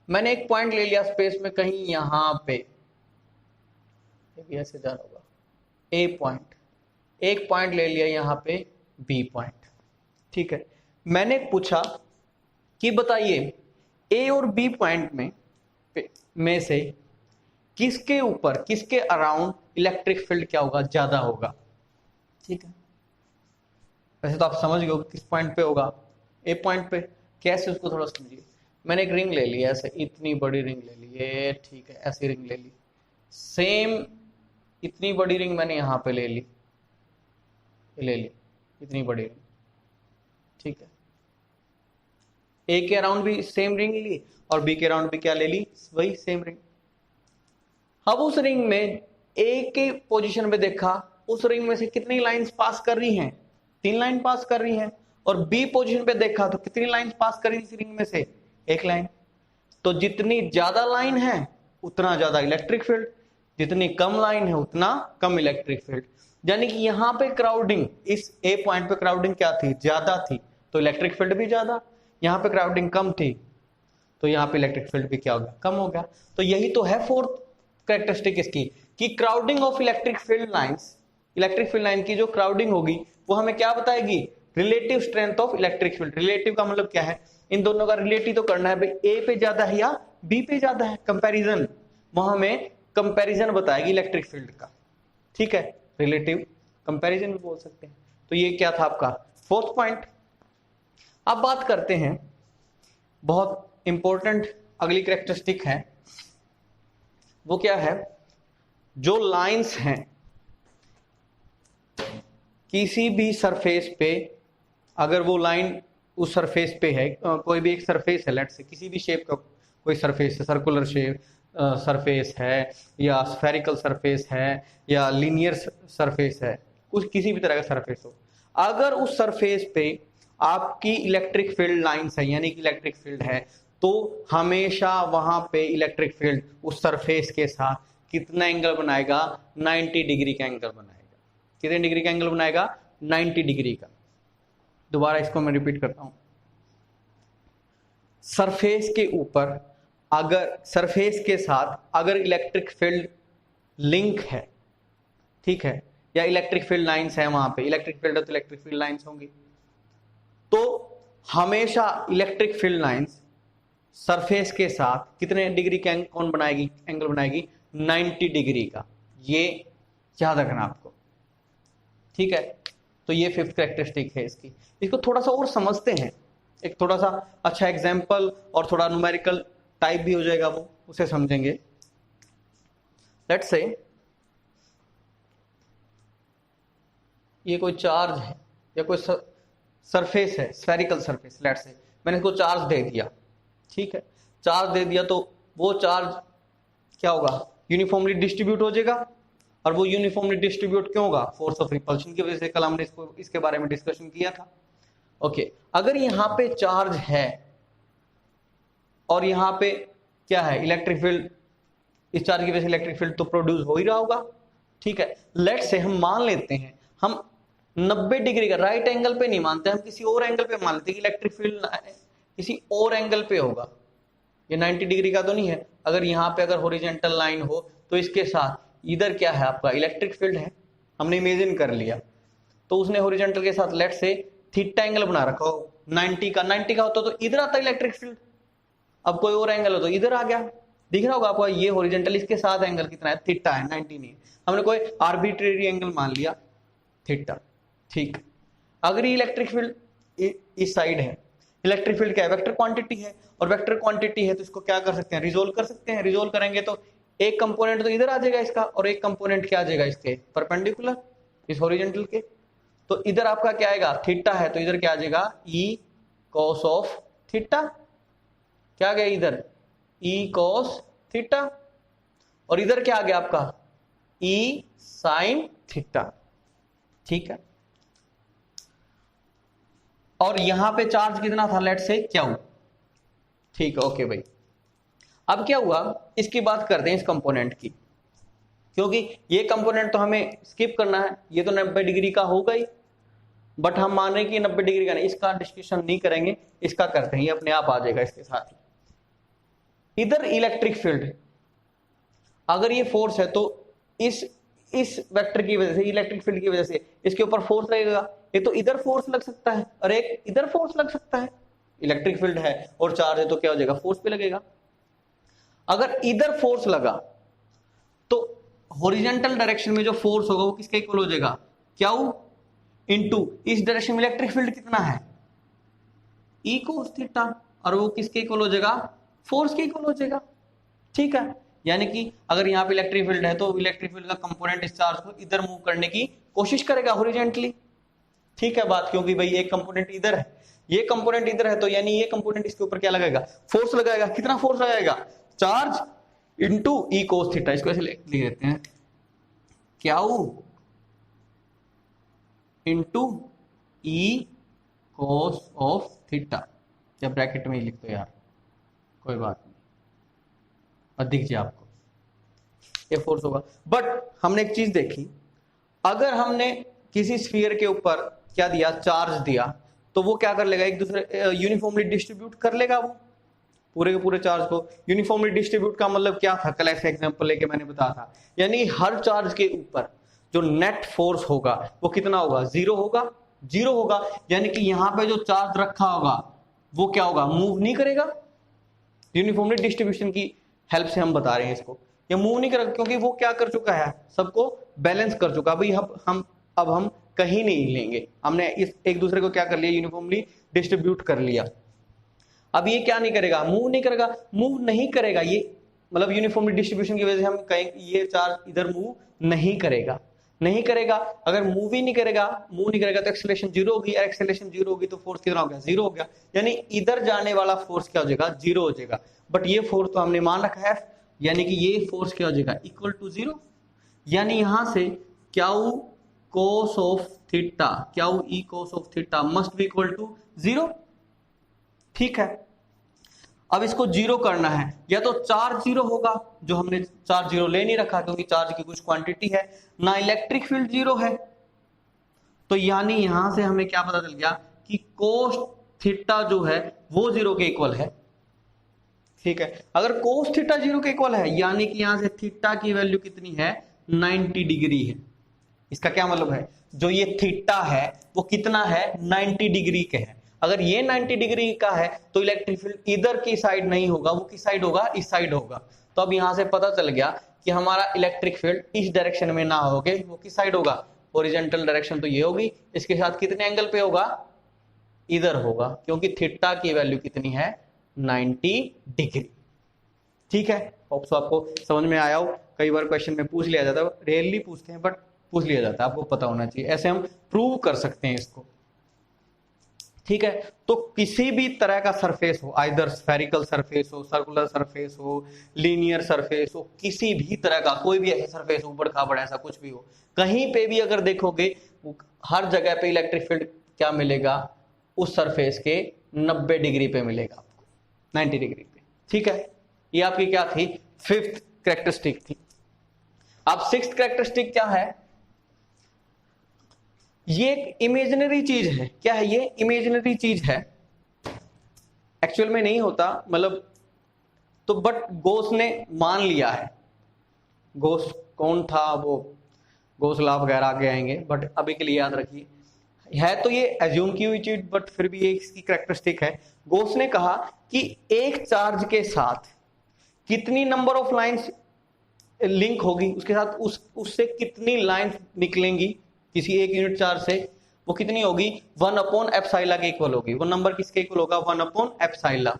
मैंने एक पॉइंट ले लिया स्पेस में कहीं यहां पे, ये भी ऐसे जा रहा होगा, ए पॉइंट, एक पॉइंट ले लिया यहां पे बी पॉइंट, ठीक है। मैंने पूछा कि बताइए ए और बी पॉइंट में से किसके ऊपर, किसके अराउंड इलेक्ट्रिक फील्ड क्या होगा, ज्यादा होगा, ठीक है। वैसे तो आप समझ गए किस पॉइंट पे होगा, ए पॉइंट पे। कैसे, उसको थोड़ा समझिए। मैंने एक रिंग ले ली, ऐसे इतनी बड़ी रिंग ले ली, ये ठीक है, ऐसी रिंग ले ली, सेम इतनी बड़ी रिंग मैंने यहां पे ले ली, ले ली इतनी बड़ी रिंग, ठीक है। ए के अराउंड भी सेम रिंग ली और बी के अराउंड भी क्या ले ली, वही सेम रिंग। अब उस रिंग में ए के पोजीशन पे देखा, उस रिंग में से कितनी लाइंस पास कर रही हैं, 3 लाइन पास कर रही हैं। और बी पोजीशन पे देखा तो कितनी लाइंस पास कर रही इस रिंग में से, 1 लाइन। तो जितनी ज्यादा लाइन है उतना ज्यादा इलेक्ट्रिक फील्ड, जितनी कम लाइन है उतना कम इलेक्ट्रिक फील्ड। यानी कि यहां पे क्राउडिंग, इस ए पॉइंट पे क्राउडिंग क्या थी, ज्यादा थी, तो इलेक्ट्रिक फील्ड भी ज्यादा। यहां पे क्राउडिंग कम थी तो यहां पे इलेक्ट्रिक फील्ड भी क्या हो गया, कम हो गया। तो यही तो है फोर्थ कैरेक्टरिस्टिक इसकी, कि crowding of electric field lines, electric field line की जो क्राउडिंग होगी वो हमें क्या बताएगी, relative strength of electric field. Relative का मतलब क्या है, इन दोनों का रिलेटिव तो करना है भाई, ए पे ज्यादा है या बी पे ज्यादा है, कंपैरिजन, वहां हमें कंपैरिजन बताएगी इलेक्ट्रिक फील्ड का, ठीक है। रिलेटिव कंपैरिजन भी बोल सकते हैं। तो ये क्या था आपका फोर्थ पॉइंट। अब बात करते हैं, बहुत इंपॉर्टेंट अगली कैरेक्टरिस्टिक है, वो क्या है, जो लाइंस हैं किसी भी सरफेस पे, अगर वो लाइन उस सरफेस पे है, कोई भी एक सरफेस है, लेट्स से किसी भी शेप का कोई सरफेस है, सर्कुलर शेप सरफेस है या स्फेरिकल सरफेस है या लीनियर सरफेस है, कुछ किसी भी तरह का सरफेस हो, अगर उस सरफेस पे आपकी इलेक्ट्रिक फील्ड लाइंस है, यानी कि इलेक्ट्रिक फील्ड है, तो हमेशा वहां पे इलेक्ट्रिक फील्ड उस सरफेस के साथ कितना एंगल बनाएगा, 90 डिग्री का एंगल बनाएगा। कितने डिग्री का एंगल बनाएगा, 90 डिग्री का। दोबारा इसको मैं रिपीट करता हूं, सरफेस के ऊपर अगर सरफेस के साथ अगर इलेक्ट्रिक फील्ड लिंक है, ठीक है, या इलेक्ट्रिक फील्ड लाइंस है, वहां पे इलेक्ट्रिक फील्ड है तो इलेक्ट्रिक फील्ड लाइंस होंगी, तो हमेशा इलेक्ट्रिक फील्ड लाइंस सरफेस के साथ कितने डिग्री का कौन बनाएगी, एंगल बनाएगी, 90 डिग्री का। ये याद रखना आपको, ठीक है। तो ये फिफ्थ कैरेक्टरिस्टिक है इसकी। इसको थोड़ा सा और समझते हैं, एक थोड़ा सा अच्छा एग्जाम्पल और थोड़ा न्यूमेरिकल टाइप भी हो जाएगा, वो उसे समझेंगे। लेट्स से ये कोई चार्ज है या कोई सरफेस है, स्फेरिकल सरफेस, लेट्स से मैंने इसको चार्ज दे दिया, ठीक है। चार्ज दे दिया तो वो चार्ज क्या होगा, यूनिफॉर्मली डिस्ट्रीब्यूट हो जाएगा। और वो यूनिफॉर्मली डिस्ट्रीब्यूट क्यों होगा, फोर्स ऑफ रिपल्शन की वजह से। कल हमने इसके बारे में डिस्कशन किया था। ओके, अगर यहां पे चार्ज है और यहां पे क्या है, इलेक्ट्रिक फील्ड, इस चार्ज की वजह से इलेक्ट्रिक फील्ड तो प्रोड्यूस हो ही रहा होगा, ठीक है। लेट्स से हम मान लेते हैं, हम 90 डिग्री का, राइट एंगल पे नहीं मानते, हम किसी और एंगल पे मान लेते हैं कि इलेक्ट्रिक फील्ड किसी और एंगल पे होगा, ये 90 डिग्री का तो नहीं है। अगर यहाँ पे अगर हॉरिजॉन्टल लाइन हो तो इसके साथ इधर क्या है आपका इलेक्ट्रिक फील्ड है, हमने इमेजिन कर लिया। तो उसने हॉरिजॉन्टल के साथ लेट से थीटा एंगल बना रखा हो 90 का होता तो इधर आता इलेक्ट्रिक फील्ड। अब कोई और एंगल हो तो इधर आ गया, दिख रहा होगा आपको। ये हॉरिजॉन्टल इसके साथ एंगल कितना है, थीटा है, 90 नहीं है। हमने कोई आर्बिट्रेरी एंगल मान लिया थीटा, ठीक। अगर ये इलेक्ट्रिक फील्ड इस साइड है, इलेक्ट्रिक फील्ड क्या है, वेक्टर क्वांटिटी है, और वेक्टर क्वांटिटी है तो इसको क्या कर सकते हैं, रिजोल्व कर सकते हैं। रिजोल्व करेंगे तो एक कंपोनेंट तो इधर आ जाएगा इसका, और एक कंपोनेंट क्या आ जाएगा इसके परपेंडिकुलर, इस हॉरिजॉन्टल के। तो इधर आपका क्या आएगा, थीटा है तो इधर क्या आ जाएगा, ई कॉस ऑफ थीटा। क्या आ गया इधर, ई कॉस थीटा, और इधर क्या आ गया आपका, ई साइन थीटा, ठीक है। और यहां पे चार्ज कितना था, लेट से क्यू, ठीक है, ओके भाई। अब क्या हुआ, इसकी बात करते हैं इस कंपोनेंट की, क्योंकि ये कंपोनेंट तो हमें स्किप करना है, ये तो 90 डिग्री का होगा ही, बट हम मान रहे हैं कि 90 डिग्री का नहीं, इसका डिस्कशन नहीं करेंगे, इसका करते हैं, ये अपने आप आ जाएगा इसके साथ ही। इधर इलेक्ट्रिक फील्ड, अगर ये फोर्स है तो इस वेक्टर की वजह से, इलेक्ट्रिक फील्ड की वजह से इसके ऊपर फोर्स लगेगा। एक तो इधर फोर्स लग सकता है और एक इधर फोर्स लग सकता है। इलेक्ट्रिक फील्ड है और चार्ज है तो क्या हो जाएगा, फोर्स पे लगेगा। अगर इधर फोर्स लगा तो हॉरिजॉन्टल डायरेक्शन में जो फोर्स होगा वो किसके इक्वल हो जाएगा, क्यू इनटू इस डायरेक्शन में इलेक्ट्रिक फील्ड कितना है, ई कोस थीटा, और वो किसके इक्वल हो जाएगा, फोर्स के इक्वल हो जाएगा, ठीक है। यानी कि अगर यहाँ पे इलेक्ट्रिक फील्ड है तो इलेक्ट्रिक फील्ड का कंपोनेंट इस चार्ज को इधर मूव करने की कोशिश करेगा हॉरिजॉन्टली, ठीक है बात। क्योंकि भाई एक कंपोनेंट इधर है, ये कंपोनेंट इधर है, तो यानी ये कंपोनेंट इसके ऊपर क्या लगाएगा, फोर्स लगाएगा। कितना फोर्स लगाएगा, चार्ज इनटू ई कोस थीटा। इसको ऐसे लिख देते हैं, Q into E cos of theta, या ब्रैकेट में ही लिख दो यार, कोई बात नहीं, और दिख जाए आपको ये फोर्स होगा। बट हमने एक चीज देखी, अगर हमने किसी स्फीयर के ऊपर क्या दिया, चार्ज दिया, तो वो क्या कर लेगा, एक दूसरे यूनिफॉर्मली डिस्ट्रीब्यूट कर लेगा। वो पूरे के पूरे चार्ज को यूनिफॉर्मली डिस्ट्रीब्यूट का मतलब क्या था, कल ऐसे एग्जांपल लेके मैंने बताया था, यानी हर चार्ज के ऊपर जो नेट फोर्स होगा वो कितना होगा, जीरो होगा, जीरो होगा। यानी कि यहां पे जो चार्ज रखा होगा वो क्या होगा, मूव नहीं करेगा। यूनिफॉर्मली डिस्ट्रीब्यूशन की हेल्प से हम बता रहे हैं इसको, ये मूव नहीं करेगा, क्योंकि वो क्या कर चुका है, सबको बैलेंस कर चुका। भाई अब हम कहीं नहीं लेंगे, हमने इस एक दूसरे को क्या कर लिया, यूनिफॉर्मली डिस्ट्रीब्यूट कर लिया। अब ये क्या नहीं करेगा, मूव नहीं करेगा, मूव नहीं करेगा ये, मतलब यूनिफॉर्मली डिस्ट्रीब्यूशन की वजह से हम कहें ये चार्ज इधर मूव नहीं करेगा, नहीं करेगा। अगर मूव ही नहीं करेगा, मूव नहीं करेगा तो एक्सेलरेशन जीरो होगी, और एक्सेलरेशन जीरो होगी तो फोर्स कितना हो गया, जीरो हो गया। यानी इधर जाने वाला फोर्स क्या हो जाएगा, जीरो हो जाएगा। बट ये फोर्स तो हमने मान रखा है, यानी कि ये फोर्स क्या हो जाएगा, इक्वल टू जीरो। यानी यहां से Q cos of theta, Q E cos of theta must be equal to zero, ठीक है। अब इसको जीरो करना है, या तो चार्ज जीरो होगा, जो हमने चार्ज जीरो ले नहीं रखा क्योंकि चार्ज की कुछ क्वांटिटी है ना, इलेक्ट्रिक फील्ड जीरो है। तो यानी यहां से हमें क्या पता चल गया कि कोस थीटा जो है वो जीरो के इक्वल है, ठीक है। अगर कोस थीटा जीरो के इक्वल है, यानी कि यहां से थीटा की वैल्यू कितनी है, 90 डिग्री है। इसका क्या मतलब है, जो ये थीटा है वो कितना है, 90 डिग्री के है। अगर ये 90 डिग्री का है तो इलेक्ट्रिक फील्ड इधर की साइड नहीं होगा, वो किस साइड होगा, इस साइड होगा। तो अब यहां से पता चल गया कि हमारा इलेक्ट्रिक फील्ड इस डायरेक्शन में ना होके वो किस साइड होगा, ओरिजेंटल डायरेक्शन तो ये होगी, इसके साथ कितने एंगल पे होगा, इधर होगा, क्योंकि थीटा की वैल्यू कितनी है, 90 डिग्री, ठीक है। होप सो आपको समझ में आया हो। कई बार क्वेश्चन में पूछ लिया जाता है, रेयरली पूछते हैं बट पूछ लिया जाता है, आपको पता होना चाहिए। ऐसे हम प्रूव कर सकते हैं इसको, ठीक है। तो किसी भी तरह का सरफेस हो, आइदर स्फेरिकल सरफेस हो, सर्कुलर सरफेस हो, लीनियर सरफेस हो, किसी भी तरह का कोई भी ऐसा सरफेस हो, ऊबड़ खाबड़ ऐसा कुछ भी हो, कहीं पे भी अगर देखोगे हर जगह पे इलेक्ट्रिक फील्ड क्या मिलेगा, उस सरफेस के 90 डिग्री पे मिलेगा आपको, 90 डिग्री पे, ठीक है। ये आपकी क्या थी, फिफ्थ कैरेक्टरिस्टिक थी। अब सिक्स्थ कैरेक्टरिस्टिक क्या है, ये एक इमेजिनरी चीज है। क्या है ये, इमेजिनरी चीज है, एक्चुअल में नहीं होता, मतलब तो बट गोस ने मान लिया है, गोस कौन था वो गोसलाव वगैरह आगे आएंगे, बट अभी के लिए याद रखिए है तो ये एज्यूम की हुई चीज, बट फिर भी ये इसकी कैरेक्टरिस्टिक है। गोस ने कहा कि एक चार्ज के साथ कितनी नंबर ऑफ लाइंस लिंक होगी, उसके साथ उससे कितनी लाइंस निकलेंगी किसी एक यूनिट चार्ज से, वो कितनी होगी 1/एप्सिलॉन के इक्वल होगी। वो नंबर किसके इक्वल होगा 1/एप्सिलॉन,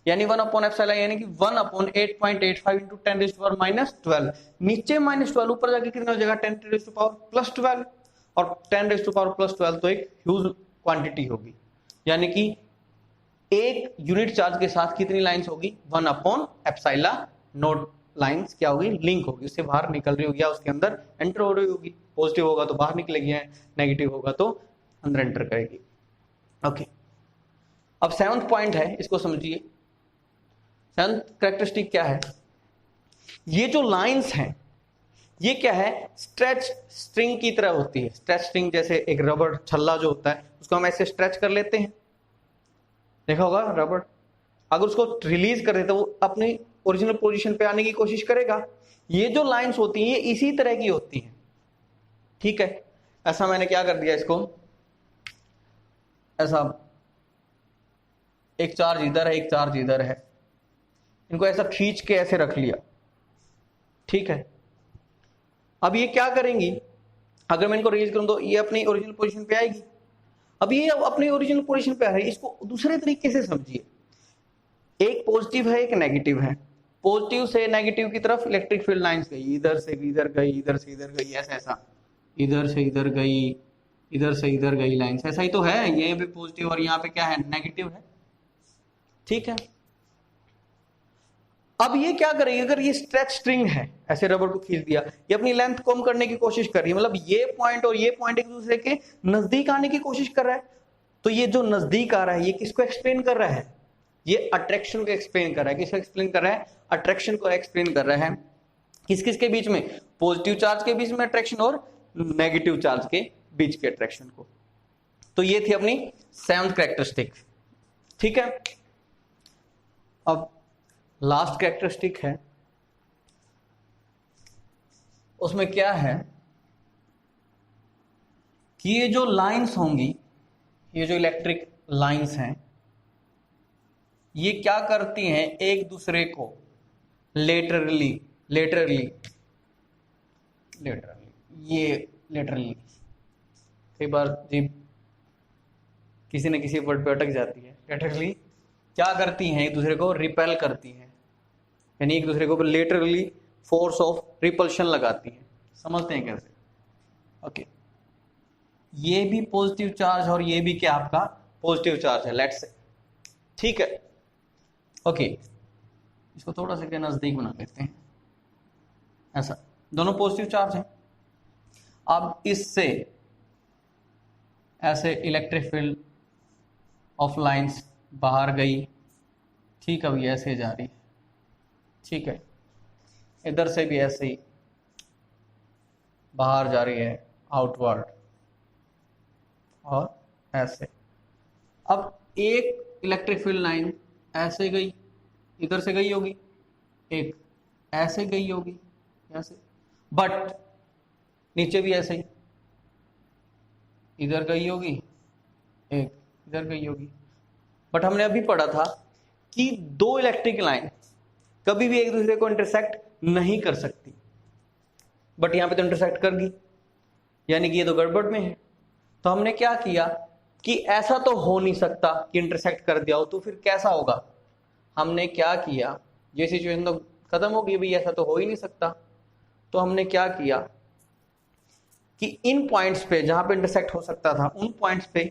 यानी 1/एप्सिलॉन यानी कि 1/8.85 इंटू 10⁻12। नीचे -12 ऊपर जाके कितना हो जाएगा 10⁻+12, और 10⁻+12 तो एक ह्यूज क्वांटिटी होगी, यानी कि एक यूनिट चार्ज के साथ कितनी लाइंस होगी 1/एप्सिलॉन नोट लाइंस क्या होगी लिंक होगी, उससे बाहर निकल रही होगी या उसके अंदर एंटर हो रही होगी। पॉजिटिव होगा तो बाहर निकलेगी, नेगेटिव होगा तो अंदर एंटर करेगी। ओके, अब 7th पॉइंट है, इसको समझिए। 7th कैरेक्टरिस्टिक क्या है, ये जो लाइंस हैं ये क्या है स्ट्रेच स्ट्रिंग की तरह होती है। स्ट्रेच स्ट्रिंग जैसे एक रबड़ छल्ला जो होता है उसको हम ऐसे स्ट्रेच कर लेते हैं, देखा होगा रबड़, अगर उसको रिलीज कर देते तो वो अपनी ओरिजिनल पोजीशन पे आने की कोशिश करेगा। ये जो लाइंस होती हैं ये इसी तरह की होती हैं, ठीक है। ऐसा मैंने क्या कर दिया, इसको ऐसा एक चार्ज इधर है एक चार्ज इधर है, इनको ऐसा खींच के ऐसे रख लिया, ठीक है। अब ये क्या करेंगी, अगर मैं इनको रिलीज करूं तो ये अपनी ओरिजिनल पोजीशन पे आएगी। अब ये अपनी ओरिजिनल पोजीशन पे आ रही है, इसको दूसरे तरीके से समझिए। एक पॉजिटिव है एक नेगेटिव है, पॉजिटिव से नेगेटिव की तरफ इलेक्ट्रिक फील्ड लाइंस गई, इधर से इधर गई, इधर से इधर गई, ऐसा ऐसा, इधर से इधर गई, इधर से इधर गई लाइंस, ऐसा ही तो है। ये भी पॉजिटिव और यहाँ पे क्या है नेगेटिव है, ठीक है। अब ये क्या करेगी, अगर ये स्ट्रेच स्ट्रिंग है ऐसे रबर को खींच दिया, ये अपनी लेंथ कम करने की कोशिश कर रही है, मतलब ये पॉइंट और ये पॉइंट एक दूसरे के नजदीक आने की कोशिश कर रहा है। तो ये जो नजदीक आ रहा है ये किसको एक्सप्लेन कर रहा है, ये अट्रैक्शन को एक्सप्लेन कर रहा है। किसको एक्सप्लेन कर रहा है, अट्रैक्शन को एक्सप्लेन कर रहा है। किस किस के बीच में, पॉजिटिव चार्ज के बीच में अट्रैक्शन और नेगेटिव चार्ज के बीच के अट्रैक्शन को। तो ये थी अपनी 7th कैरेक्टरिस्टिक, ठीक है। अब लास्ट कैरेक्टरिस्टिक है, उसमें क्या है कि ये जो लाइंस होंगी, ये जो इलेक्ट्रिक लाइंस हैं, ये क्या करती हैं एक दूसरे को लेटरली कई बार जी किसी न किसी वर्ड पे अटक जाती है। लेटरली क्या करती हैं, एक दूसरे को रिपेल करती हैं, यानी एक दूसरे को लेटरली फोर्स ऑफ रिपल्शन लगाती हैं। समझते हैं कैसे, ओके। ये भी पॉजिटिव चार्ज और ये भी क्या आपका पॉजिटिव चार्ज है, लेट्स से, ठीक है, ओके। इसको थोड़ा सा क्या नजदीक बना लेते हैं, ऐसा, दोनों पॉजिटिव चार्ज हैं। अब इससे ऐसे इलेक्ट्रिक फील्ड ऑफ लाइंस बाहर गई, ठीक है, अभी ऐसे जा रही है, ठीक है। इधर से भी ऐसे ही बाहर जा रही है आउटवर्ड, और ऐसे। अब एक इलेक्ट्रिक फील्ड लाइन ऐसे गई, इधर से गई होगी, एक ऐसे गई होगी ऐसे, बट नीचे भी ऐसे ही इधर गई होगी, एक इधर गई होगी। बट हमने अभी पढ़ा था कि दो इलेक्ट्रिक लाइन कभी भी एक दूसरे को इंटरसेक्ट नहीं कर सकती, बट यहां पे तो इंटरसेक्ट कर गई, यानी कि ये तो गड़बड़ में है। तो हमने क्या किया कि ऐसा तो हो नहीं सकता कि इंटरसेक्ट कर दिया हो, तो फिर कैसा होगा। हमने क्या किया, ये सिचुएशन तो खत्म हो गई, भाई ऐसा तो हो ही नहीं सकता। तो हमने क्या किया कि इन पॉइंट्स पे जहां पे इंटरसेक्ट हो सकता था, उन पॉइंट्स पे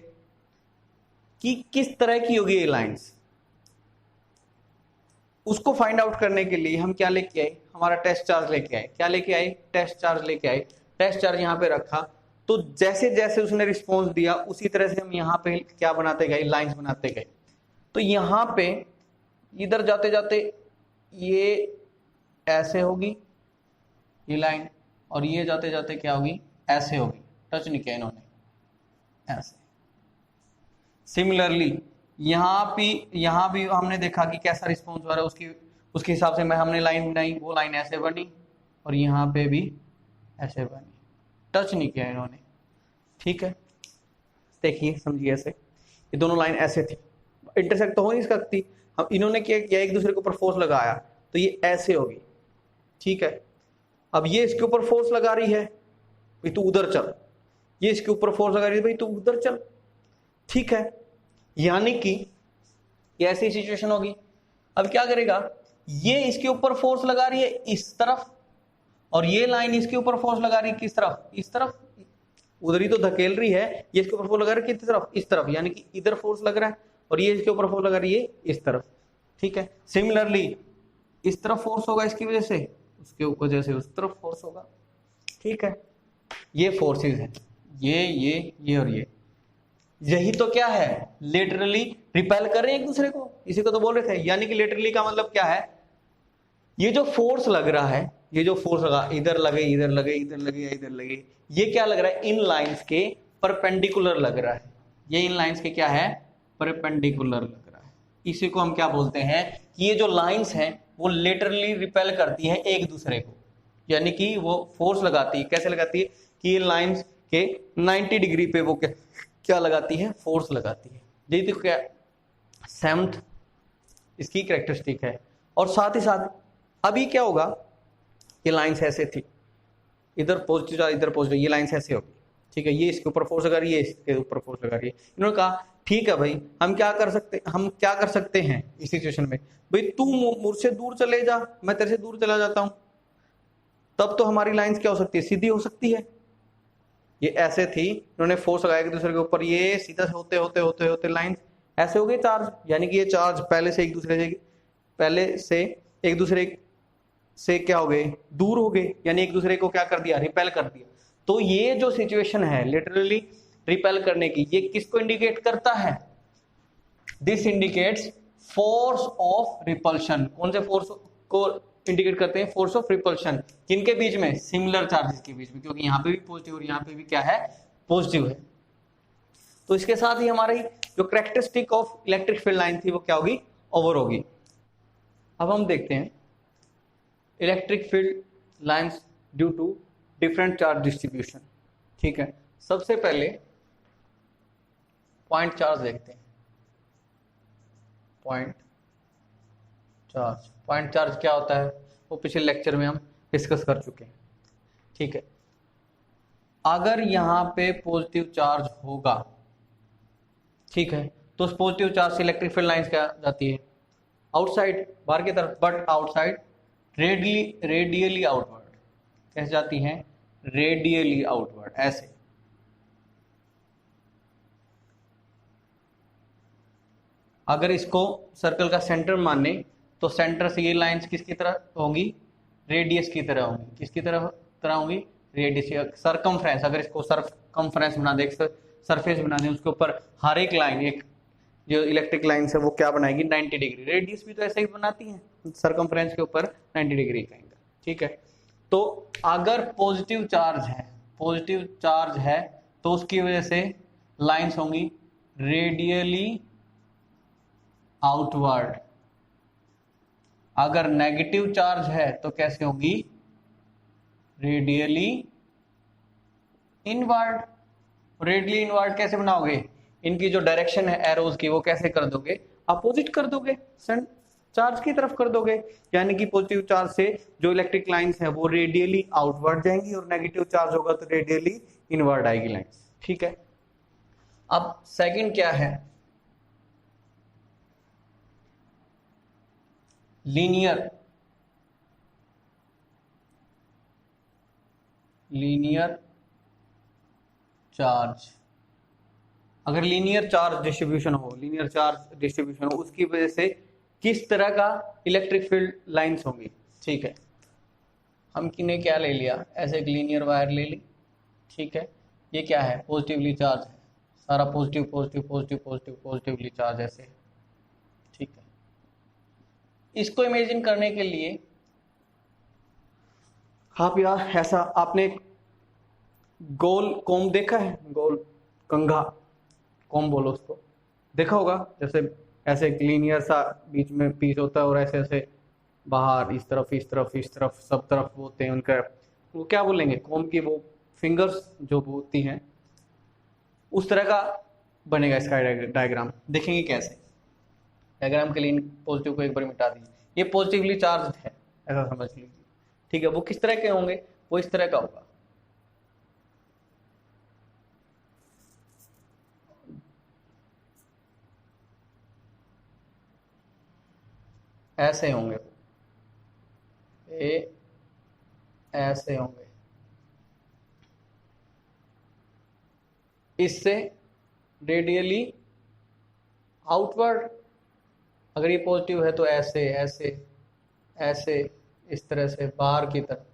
कि किस तरह की होगी ये लाइंस, उसको फाइंड आउट करने के लिए हम क्या लेके आए, हमारा टेस्ट चार्ज लेके आए। क्या लेके आए, टेस्ट चार्ज लेके आए। टेस्ट चार्ज यहाँ पे रखा, तो जैसे जैसे उसने रिस्पॉन्स दिया उसी तरह से हम यहाँ पे क्या बनाते गए, लाइंस बनाते गए। तो यहाँ पे इधर जाते जाते ये ऐसे होगी ये लाइन, और ये जाते जाते क्या होगी, ऐसे होगी, टच नहीं किया इन्होंने, ऐसे। सिमिलरली यहाँ भी हमने देखा कि कैसा रिस्पॉन्स हो रहा है, उसकी उसके हिसाब से मैं हमने लाइन बनाई, वो लाइन ऐसे बनी और यहाँ पे भी ऐसे बनी, टच नहीं किया इन्होंने, ठीक है। देखिए समझिए, ऐसे ये दोनों लाइन ऐसे थी, इंटरसेक्ट तो हो नहीं सकती, हम इन्होंने क्या किया, एक दूसरे के ऊपर फोर्स लगाया तो ये ऐसे होगी, ठीक है। अब ये इसके ऊपर फोर्स लगा रही है, भाई तू उधर चल, ये इसके ऊपर फोर्स लगा रही है, भाई तू उधर चल, ठीक है। यानी कि ये ऐसी सिचुएशन होगी। अब क्या करेगा, ये इसके ऊपर फोर्स लगा रही है इस तरफ, और ये लाइन इसके ऊपर फोर्स लगा रही है किस तरफ, इस तरफ, उधर ही तो धकेल रही है, ये इसके ऊपर फोर्स लगा रही है किस तरफ, इस तरफ, यानी कि इधर फोर्स लग रहा है, और ये इसके ऊपर फोर्स लगा रही है इस तरफ, ठीक है। सिमिलरली इस तरफ फोर्स होगा इसकी वजह से, उसके वजह से उस तरफ फोर्स होगा, ठीक है। ये फोर्सेस हैं, ये और ये, यही तो क्या है, लेटरली रिपेल कर रहे हैं एक दूसरे को, इसी को तो बोल रहे थे। यानी कि लेटरली का मतलब क्या है, ये जो फोर्स लग रहा है, ये जो फोर्स लगा, इधर लगे इधर लगे इधर लगे इधर लगे, ये क्या लग रहा है, इन लाइंस के परपेंडिकुलर लग रहा है, ये इन लाइंस के क्या है, परपेंडिकुलर लग रहा है। इसी को हम क्या बोलते हैं कि ये जो लाइंस हैं वो लेटरली रिपेल करती है एक दूसरे को, यानी कि वो फोर्स लगाती है, कैसे लगाती है कि ये लाइंस के 90 डिग्री पे वो क्या लगाती है, फोर्स लगाती है। ये देखो क्या सेवंथ इसकी कैरेक्टरिस्टिक है। और साथ ही साथ अभी क्या होगा, ये लाइंस ऐसे थी, इधर पॉजिटिव इधर पॉजिटिव, ये लाइंस ऐसे होगी, ठीक है। ये इसके ऊपर फोर्स लगा रही है, इसके ऊपर फोर्स लगा रही है। इन्होंने कहा ठीक है भाई, हम क्या कर सकते हैं इस सिचुएशन में, भाई तू मुझसे दूर चले जा, मैं तेरे से दूर चला जाता हूं, तब तो हमारी लाइंस क्या हो सकती है, सीधी हो सकती है। ये ऐसे थी, इन्होंने फोर्स लगाया एक दूसरे के ऊपर, ये सीधा होते होते होते होते लाइंस ऐसे हो गई चार्ज, यानी कि ये चार्ज पहले से एक दूसरे से क्या हो गए, दूर हो गए, यानी एक दूसरे को क्या कर दिया, रिपेल कर दिया। तो ये जो सिचुएशन है लिटरली रिपेल करने की, ये किसको इंडिकेट करता है, this indicates force of repulsion. कौन से फोर्स को इंडिकेट करते हैं, फोर्स ऑफ रिपल्शन, किनके बीच में, सिमिलर चार्जेस के बीच में, क्योंकि यहाँ पे भी पॉजिटिव और यहाँ पे भी क्या है, पॉजिटिव है। तो इसके साथ ही हमारी जो characteristic of electric field line थी वो क्या होगी, ओवर होगी। अब हम देखते हैं electric field lines due to different charge distribution, ठीक है। सबसे पहले पॉइंट चार्ज देखते हैं। पॉइंट चार्ज क्या होता है, वो पिछले लेक्चर में हम डिस्कस कर चुके हैं, ठीक है। अगर यहाँ पे पॉजिटिव चार्ज होगा, ठीक है, तो उस पॉजिटिव चार्ज से इलेक्ट्रिक फील्ड लाइंस क्या जाती है, आउटसाइड, बाहर की तरफ, बट आउटसाइड रेडियली आउटवर्ड, कैसे जाती हैं, रेडियली आउटवर्ड, ऐसे। अगर इसको सर्कल का सेंटर माने तो सेंटर से ये लाइंस किसकी तरह होंगी, रेडियस की तरह होंगी, किसकी तरह होंगी, रेडियस, सरकमफ्रेंस। अगर इसको सरकमफ्रेंस बना दे, सरफेस बना दे, उसके ऊपर हर एक लाइन, एक जो इलेक्ट्रिक लाइन है वो क्या बनाएगी, 90 डिग्री। रेडियस भी तो ऐसे ही बनाती है, सरकमफ्रेंस के ऊपर 90 डिग्री का एंगल, ठीक है। तो अगर पॉजिटिव चार्ज है तो उसकी वजह से लाइंस होंगी रेडियली आउटवर्ड। अगर नेगेटिव चार्ज है तो कैसे होगी, रेडियली इनवर्ड। रेडियली इनवर्ड कैसे बनाओगे, इनकी जो डायरेक्शन है एरोज की वो कैसे कर दोगे, अपोजिट कर दोगे, चार्ज की तरफ कर दोगे। यानी कि पॉजिटिव चार्ज से जो इलेक्ट्रिक लाइंस है वो रेडियली आउटवर्ड जाएंगी, और नेगेटिव चार्ज होगा तो रेडियली इनवर्ड आएगी लाइंस, ठीक है। अब सेकंड क्या है, लीनियर चार्ज। अगर लीनियर चार्ज डिस्ट्रीब्यूशन हो, उसकी वजह से किस तरह का इलेक्ट्रिक फील्ड लाइंस होंगी, ठीक है। हम किन्हें क्या ले लिया, ऐसे एक लीनियर वायर ले ली, ठीक है। ये क्या है, पॉजिटिवली चार्ज है, सारा पॉजिटिवली चार्ज ऐसे, ठीक है। इसको इमेजिन करने के लिए आप यार ऐसा, आपने गोल कोम देखा है, गोल कंघा, कोम बोलो उसको, देखा होगा, जैसे ऐसे एक लीनियर सा बीच में पीस होता है और ऐसे ऐसे बाहर, इस तरफ, इस तरफ, इस तरफ, सब तरफ होते हैं उनका, वो क्या बोलेंगे, कॉम की वो फिंगर्स जो होती हैं, उस तरह का बनेगा इसका डायग्राम। देखेंगे कैसे। डायग्राम के लिए इन पॉजिटिव को एक बार मिटा दीजिए, ये पॉजिटिवली चार्ज है ऐसा समझ लीजिए, ठीक है। वो किस तरह के होंगे, वो इस तरह का होगा, ऐसे होंगे, ये ऐसे होंगे, इससे रेडियली आउटवर्ड, अगर ये पॉजिटिव है तो ऐसे ऐसे ऐसे, इस तरह से बाहर की तरफ,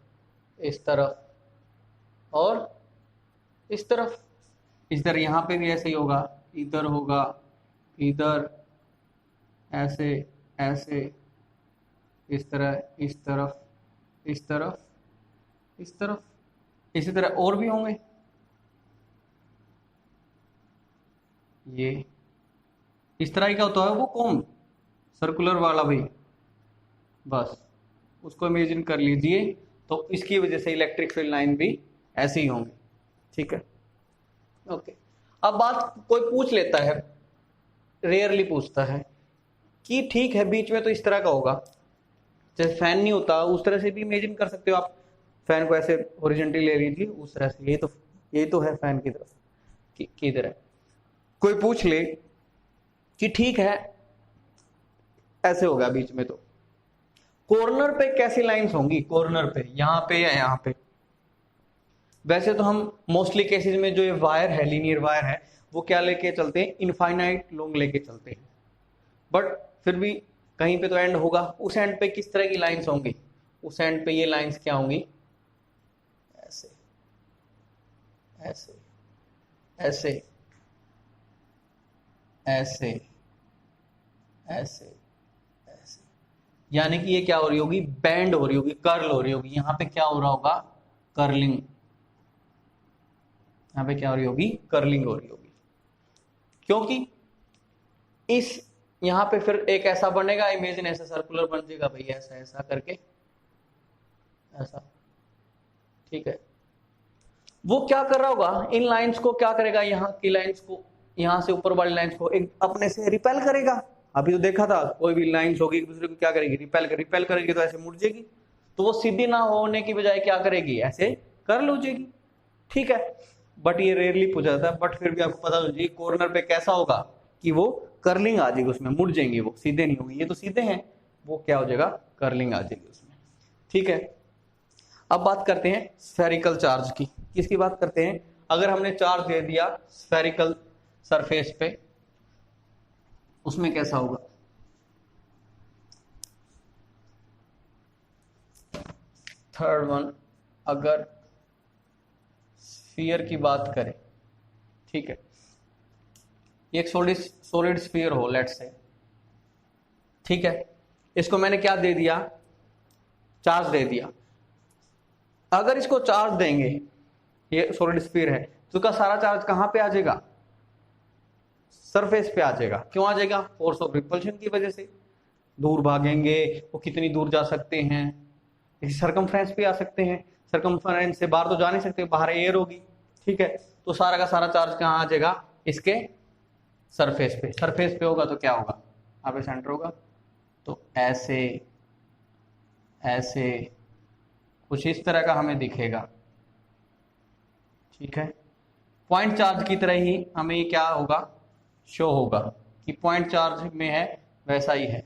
इस तरफ और इस तरफ, इधर यहाँ पे भी ऐसे ही होगा, इधर होगा, इधर ऐसे ऐसे, इस तरह, इस तरफ, इस तरफ, इस तरफ, इसी तरह और भी होंगे। ये इस तरह का होता है वो कॉम सर्कुलर वाला भी, बस उसको इमेजिन कर लीजिए। तो इसकी वजह से इलेक्ट्रिक फील्ड लाइन भी ऐसे ही होंगी, ठीक है, ओके। अब बात कोई पूछ लेता है, रेयरली पूछता है कि ठीक है बीच में तो इस तरह का होगा, जैसे फैन नहीं होता उस तरह से भी इमेजिन कर सकते हो आप, फैन को ऐसे हॉरिजॉन्टली ले लीजिए उस तरह से, ये तो है फैन की तरफ की तरह। कोई पूछ ले कि ठीक है ऐसे होगा बीच में, तो कॉर्नर पे कैसी लाइंस होंगी, कॉर्नर पे यहाँ पे या यहाँ पे। वैसे तो हम मोस्टली केसेस में जो ये वायर है, लीनियर वायर है, वो क्या लेके चलते हैं, इनफाइनाइट लॉन्ग लेके चलते हैं, बट फिर भी कहीं पे तो एंड होगा। उस एंड पे किस तरह की लाइंस होंगी, उस एंड पे ये लाइंस क्या होंगी, ऐसे ऐसे ऐसे ऐसे ऐसे ऐसे, यानी कि ये क्या हो रही होगी, बैंड हो रही होगी, कर्ल हो रही होगी। यहाँ पे क्या हो रहा होगा, कर्लिंग, यहाँ पे क्या हो रही होगी, कर्लिंग हो रही होगी, क्योंकि इस यहाँ पे फिर एक ऐसा बनेगा, इमेजिन ऐसा सर्कुलर बन जाएगा भाई, ऐसा ऐसा करके ऐसा, ठीक है। वो क्या कर रहा होगा, इन लाइंस को क्या करेगा, यहाँ की लाइंस को, यहाँ से ऊपर वाली लाइंस को एक अपने से रिपेल करेगा। अभी तो देखा था कोई भी लाइंस होगी एक दूसरे को क्या करेगी, रिपेल करेगी, तो ऐसे मुड़ जाएगी, तो वो सीधी ना होने की बजाय क्या करेगी, ऐसे कर्ल हो जाएगी, ठीक है। बट ये रेयरली पूछा जाता है, बट फिर भी आपको पता होना चाहिए कॉर्नर पे कैसा होगा कि वो कर्लिंग आ जाएगी, उसमें मुड़ जाएंगे, वो सीधे नहीं होंगे, ये तो सीधे हैं, वो क्या हो जाएगा, कर्लिंग आ जाएगी उसमें, ठीक है। अब बात करते हैं स्फेरिकल चार्ज की। किसकी बात करते हैं, अगर हमने चार्ज दे दिया स्फेरिकल सरफेस पे, उसमें कैसा होगा। थर्ड वन, अगर स्फीयर की बात करें, ठीक है, एक सॉलिड स्फीयर हो लेट्स से, ठीक है, इसको मैंने क्या दे दिया, चार्ज दे दिया। अगर इसको चार्ज देंगे, ये सॉलिड स्फीयर है, तो उसका सारा चार्ज कहां पे आ जाएगा, सरफेस पे आ जाएगा। क्यों आ जाएगा, फोर्स ऑफ रिपल्शन की वजह से। दूर भागेंगे, वो कितनी दूर जा सकते हैं, सरकमफ्रेंस पे आ सकते हैं, सरकमफ्रेंस से बाहर तो जा नहीं सकते, बाहर एयर होगी, ठीक है। तो सारा का सारा चार्ज कहाँ आ जाएगा, इसके सरफेस पे। सरफेस पे होगा तो क्या होगा, यहाँ पे सेंटर होगा, तो ऐसे ऐसे कुछ इस तरह का हमें दिखेगा, ठीक है। पॉइंट चार्ज की तरह ही हमें ये क्या होगा, शो होगा कि पॉइंट चार्ज में है वैसा ही है,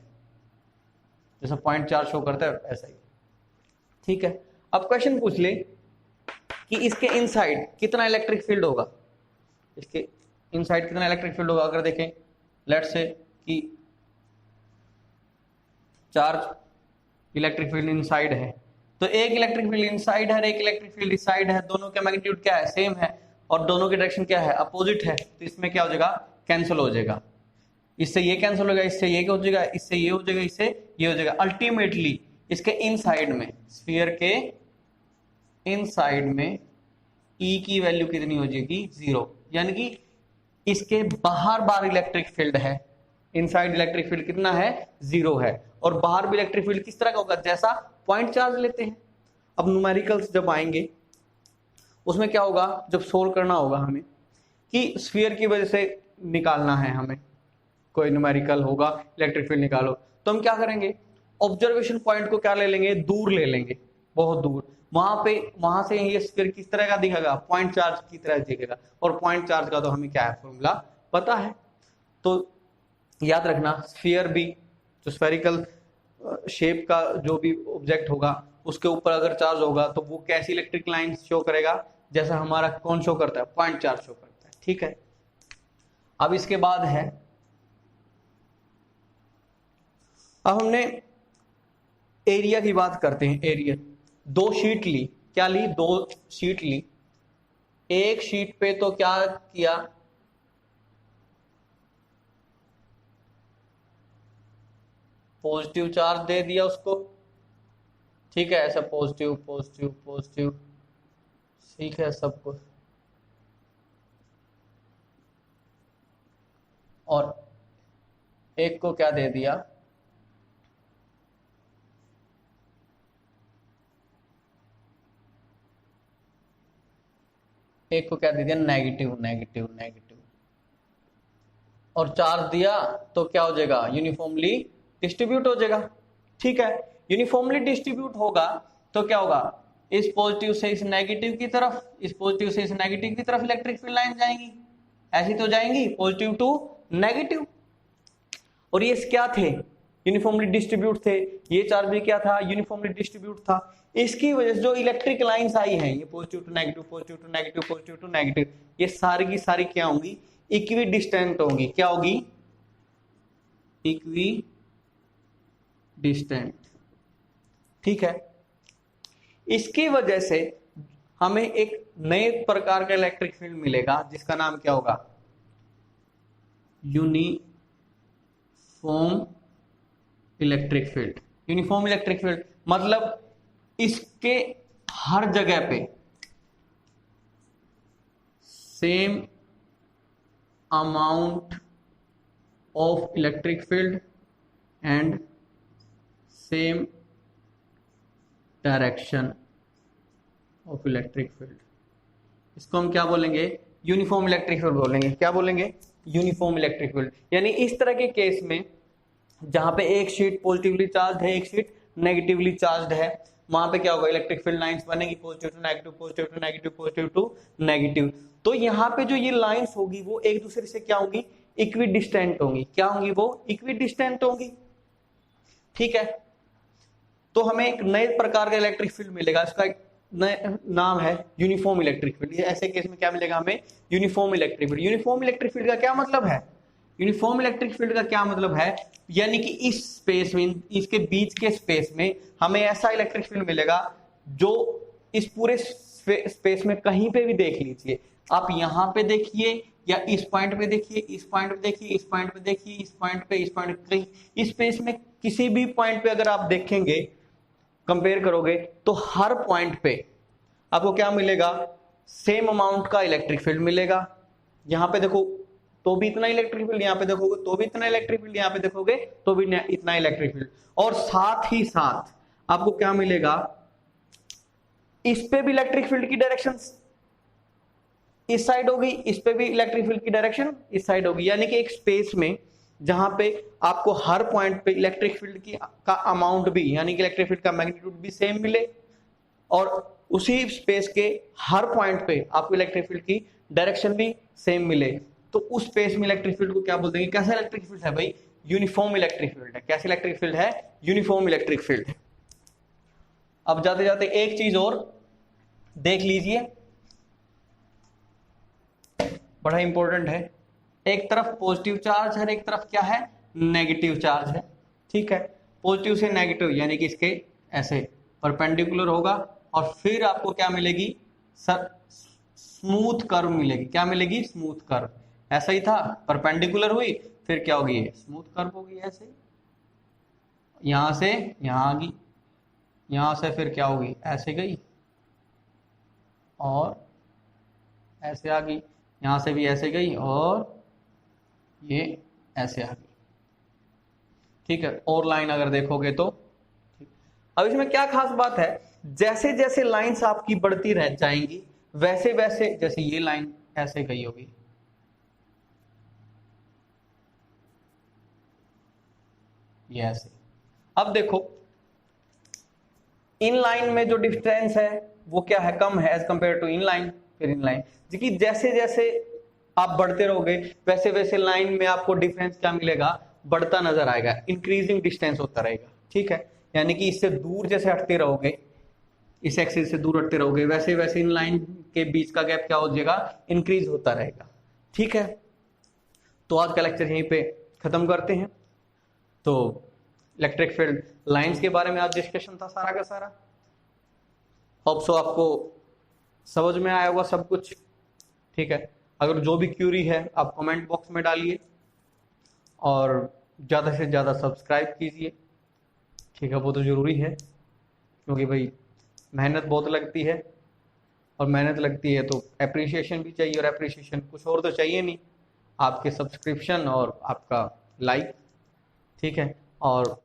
जैसा पॉइंट चार्ज शो करता है ऐसा ही, ठीक है। अब क्वेश्चन पूछ ले कि इसके इनसाइड कितना इलेक्ट्रिक फील्ड होगा, इसके इनसाइड कितना इलेक्ट्रिक फील्ड होगा। अगर देखें लेट्स से कि चार्ज इलेक्ट्रिक फील्ड इनसाइड है, तो एक इलेक्ट्रिक फील्ड इनसाइड है, एक इलेक्ट्रिक फील्ड इनसाइड है, दोनों का मैग्नीट्यूड क्या है, सेम है, और दोनों की डायरेक्शन क्या है, अपोजिट है। तो इसमें क्या हो जाएगा, कैंसिल हो जाएगा, इससे ये कैंसिल हो जाएगा, इससे ये हो जाएगा, इससे ये हो जाएगा, इससे ये हो जाएगा। अल्टीमेटली इसके इनसाइड में, स्फीयर के इनसाइड में E की वैल्यू कितनी हो जाएगी, 0, यानी कि इसके बाहर इलेक्ट्रिक फील्ड है, इनसाइड इलेक्ट्रिक फील्ड कितना है, 0 है, और बाहर भी इलेक्ट्रिक फील्ड किस तरह का होगा, जैसा पॉइंट चार्ज लेते हैं। अब न्यूमेरिकल्स जब आएंगे उसमें क्या होगा, जब सोल्व करना होगा हमें कि स्फीयर की वजह से निकालना है, हमें कोई न्यूमेरिकल होगा इलेक्ट्रिक फील्ड निकालो, तो हम क्या करेंगे, ऑब्जर्वेशन पॉइंट को क्या ले लेंगे, दूर ले लेंगे, बहुत दूर, वहां से ये स्फीयर किस तरह का दिखेगा, पॉइंट चार्ज की तरह दिखेगा। और पॉइंट चार्ज का तो हमें क्या है, फॉर्मूला पता है। तो याद रखना, स्फीयर भी जो स्फेरिकल शेप का जो भी ऑब्जेक्ट होगा उसके ऊपर अगर चार्ज होगा तो वो कैसी इलेक्ट्रिक लाइन शो करेगा, जैसा हमारा कौन शो करता है, पॉइंट चार्ज शो करता है। ठीक है, अब इसके बाद है, अब हमने एरिया की बात करते हैं। एरिया, दो शीट ली, क्या ली, दो शीट ली। एक शीट पे तो क्या किया, पॉजिटिव चार्ज दे दिया उसको, ठीक है, ऐसा पॉजिटिव पॉजिटिव पॉजिटिव, ठीक है सब कुछ। और एक को क्या दे दिया, एक को क्या दे दिया, नेगेटिव नेगेटिव नेगेटिव। और चार्ज दिया तो क्या हो जाएगा, यूनिफॉर्मली डिस्ट्रीब्यूट हो जाएगा। ठीक है, यूनिफॉर्मली डिस्ट्रीब्यूट होगा तो क्या होगा, इस पॉजिटिव से इस नेगेटिव की तरफ, इस पॉजिटिव से इस नेगेटिव की तरफ इलेक्ट्रिक फील्ड लाइन जाएंगी, ऐसी तो जाएंगी, पॉजिटिव टू नेगेटिव। और ये क्या थे, यूनिफॉर्मली डिस्ट्रीब्यूट थे, ये चार्ज भी क्या था, यूनिफॉर्मली डिस्ट्रीब्यूट था। इसकी वजह से जो इलेक्ट्रिक लाइंस आई हैं, ये positive to negative, positive to negative, positive to negative, ये सारी की सारी क्या होंगी, इक्वी डिस्टेंट होंगी। क्या होगी, इक्वी डिस्टेंट। ठीक है, इसकी वजह से हमें एक नए प्रकार का इलेक्ट्रिक फील्ड मिलेगा जिसका नाम क्या होगा, uniform electric field. Uniform electric field मतलब इसके हर जगह पे same amount of electric field and same direction of electric field. इसको हम क्या बोलेंगे, यूनिफॉर्म इलेक्ट्रिक फील्ड बोलेंगे। क्या बोलेंगे, यूनिफॉर्म इलेक्ट्रिक फील्ड। यानी इस तरह के केस में जहां पे एक शीट पॉजिटिवली चार्ज है, एक शीट नेगेटिवली चार्ज है, वहां पे क्या होगा, इलेक्ट्रिक फील्ड लाइंस बनेगी, positive to negative, positive to negative, positive to negative. तो यहाँ पे जो ये लाइंस होगी वो एक दूसरे से क्या होंगी, इक्वी डिस्टेंट होंगी। क्या होंगी, वो इक्वी डिस्टेंट होंगी। ठीक है, तो हमें एक नए प्रकार का इलेक्ट्रिक फील्ड मिलेगा, इसका एक नाम है यूनिफॉर्म इलेक्ट्रिक फील्ड। ऐसे केस में क्या मिलेगा हमें, uniform electric field. Uniform electric field का क्या मतलब है, यूनिफॉर्म इलेक्ट्रिक फील्ड का क्या मतलब है, यानी कि इस स्पेस में, इसके बीच के स्पेस में हमें ऐसा इलेक्ट्रिक फील्ड मिलेगा जो इस पूरे स्पेस में कहीं पे भी देख लीजिए, आप यहां पे देखिए या इस पॉइंट पे देखिए, इस पॉइंट पे देखिए, इस पॉइंट पे देखिए, इस पॉइंट पे, इस पॉइंट पे, इस स्पेस में किसी भी पॉइंट पे अगर आप देखेंगे, कंपेयर करोगे तो हर पॉइंट पे आपको क्या मिलेगा, सेम अमाउंट का इलेक्ट्रिक फील्ड मिलेगा। यहां पे देखो तो भी इतना इलेक्ट्रिक फील्ड, यहां पे देखोगे तो भी इतना इलेक्ट्रिक फील्ड, यहां पे देखोगे तो भी इतना इलेक्ट्रिक फील्ड। और साथ ही साथ आपको क्या मिलेगा, इस पे भी इलेक्ट्रिक फील्ड की डायरेक्शन इस साइड होगी, इस पे भी इलेक्ट्रिक फील्ड की डायरेक्शन इस साइड होगी। यानी कि एक स्पेस में जहां पे आपको हर पॉइंट पे इलेक्ट्रिक फील्ड की का अमाउंट भी, यानी कि इलेक्ट्रिक फील्ड का मैग्नीट्यूड भी सेम मिले, और उसी स्पेस के हर पॉइंट पे आपको इलेक्ट्रिक फील्ड की डायरेक्शन भी सेम मिले, तो उस स्पेस में इलेक्ट्रिक फील्ड को क्या बोल देंगे, कैसा इलेक्ट्रिक फील्ड है भाई, यूनिफॉर्म इलेक्ट्रिक फील्ड है। कैसे इलेक्ट्रिक फील्ड है, यूनिफॉर्म इलेक्ट्रिक फील्ड। अब जाते जाते एक चीज और देख लीजिए, बड़ा इंपॉर्टेंट है। एक तरफ पॉजिटिव चार्ज है, एक तरफ क्या है, नेगेटिव चार्ज है। ठीक है, पॉजिटिव से नेगेटिव यानी कि इसके ऐसे परपेंडिकुलर होगा, और फिर आपको क्या मिलेगी, सर स्मूथ कर्व मिलेगी। क्या मिलेगी, स्मूथ कर्व। ऐसा ही था, परपेंडिकुलर हुई, फिर क्या होगी, स्मूथ कर्व होगी। ऐसे यहां से यहां आ गई, यहां से फिर क्या होगी, ऐसे गई और ऐसे आ गई, यहां से भी ऐसे गई और ये ऐसे आ गई। ठीक है, और लाइन अगर देखोगे तो अब इसमें क्या खास बात है, जैसे जैसे लाइंस आपकी बढ़ती रह जाएंगी वैसे वैसे, जैसे ये लाइन ऐसे गई होगी, ये ऐसे। अब देखो इन लाइन में जो डिफरेंस है वो क्या है, कम है as compare to in line. फिर इन लाइन देखिए जैसे जैसे आप बढ़ते रहोगे वैसे वैसे लाइन में आपको डिफरेंस क्या मिलेगा, बढ़ता नजर आएगा, इंक्रीजिंग डिस्टेंस होता रहेगा। ठीक है, यानी कि इससे दूर जैसे हटते रहोगे, इस एक्सिस से दूर हटते रहोगे, वैसे वैसे इन लाइन के बीच का गैप क्या हो जाएगा, इंक्रीज होता रहेगा। ठीक है, तो आज का लेक्चर यहीं पे खत्म करते हैं। तो इलेक्ट्रिक फील्ड लाइंस के बारे में आज डिस्कशन था सारा का सारा। होप सो आपको समझ में आया होगा सब कुछ। ठीक है, अगर जो भी क्यूरी है आप कमेंट बॉक्स में डालिए और ज़्यादा से ज़्यादा सब्सक्राइब कीजिए। ठीक है, वो तो ज़रूरी है क्योंकि भाई मेहनत बहुत लगती है, और मेहनत लगती है तो एप्रिसिएशन भी चाहिए, और एप्रिसिएशन कुछ और तो चाहिए नहीं, आपके सब्सक्रिप्शन और आपका लाइक। ठीक है, और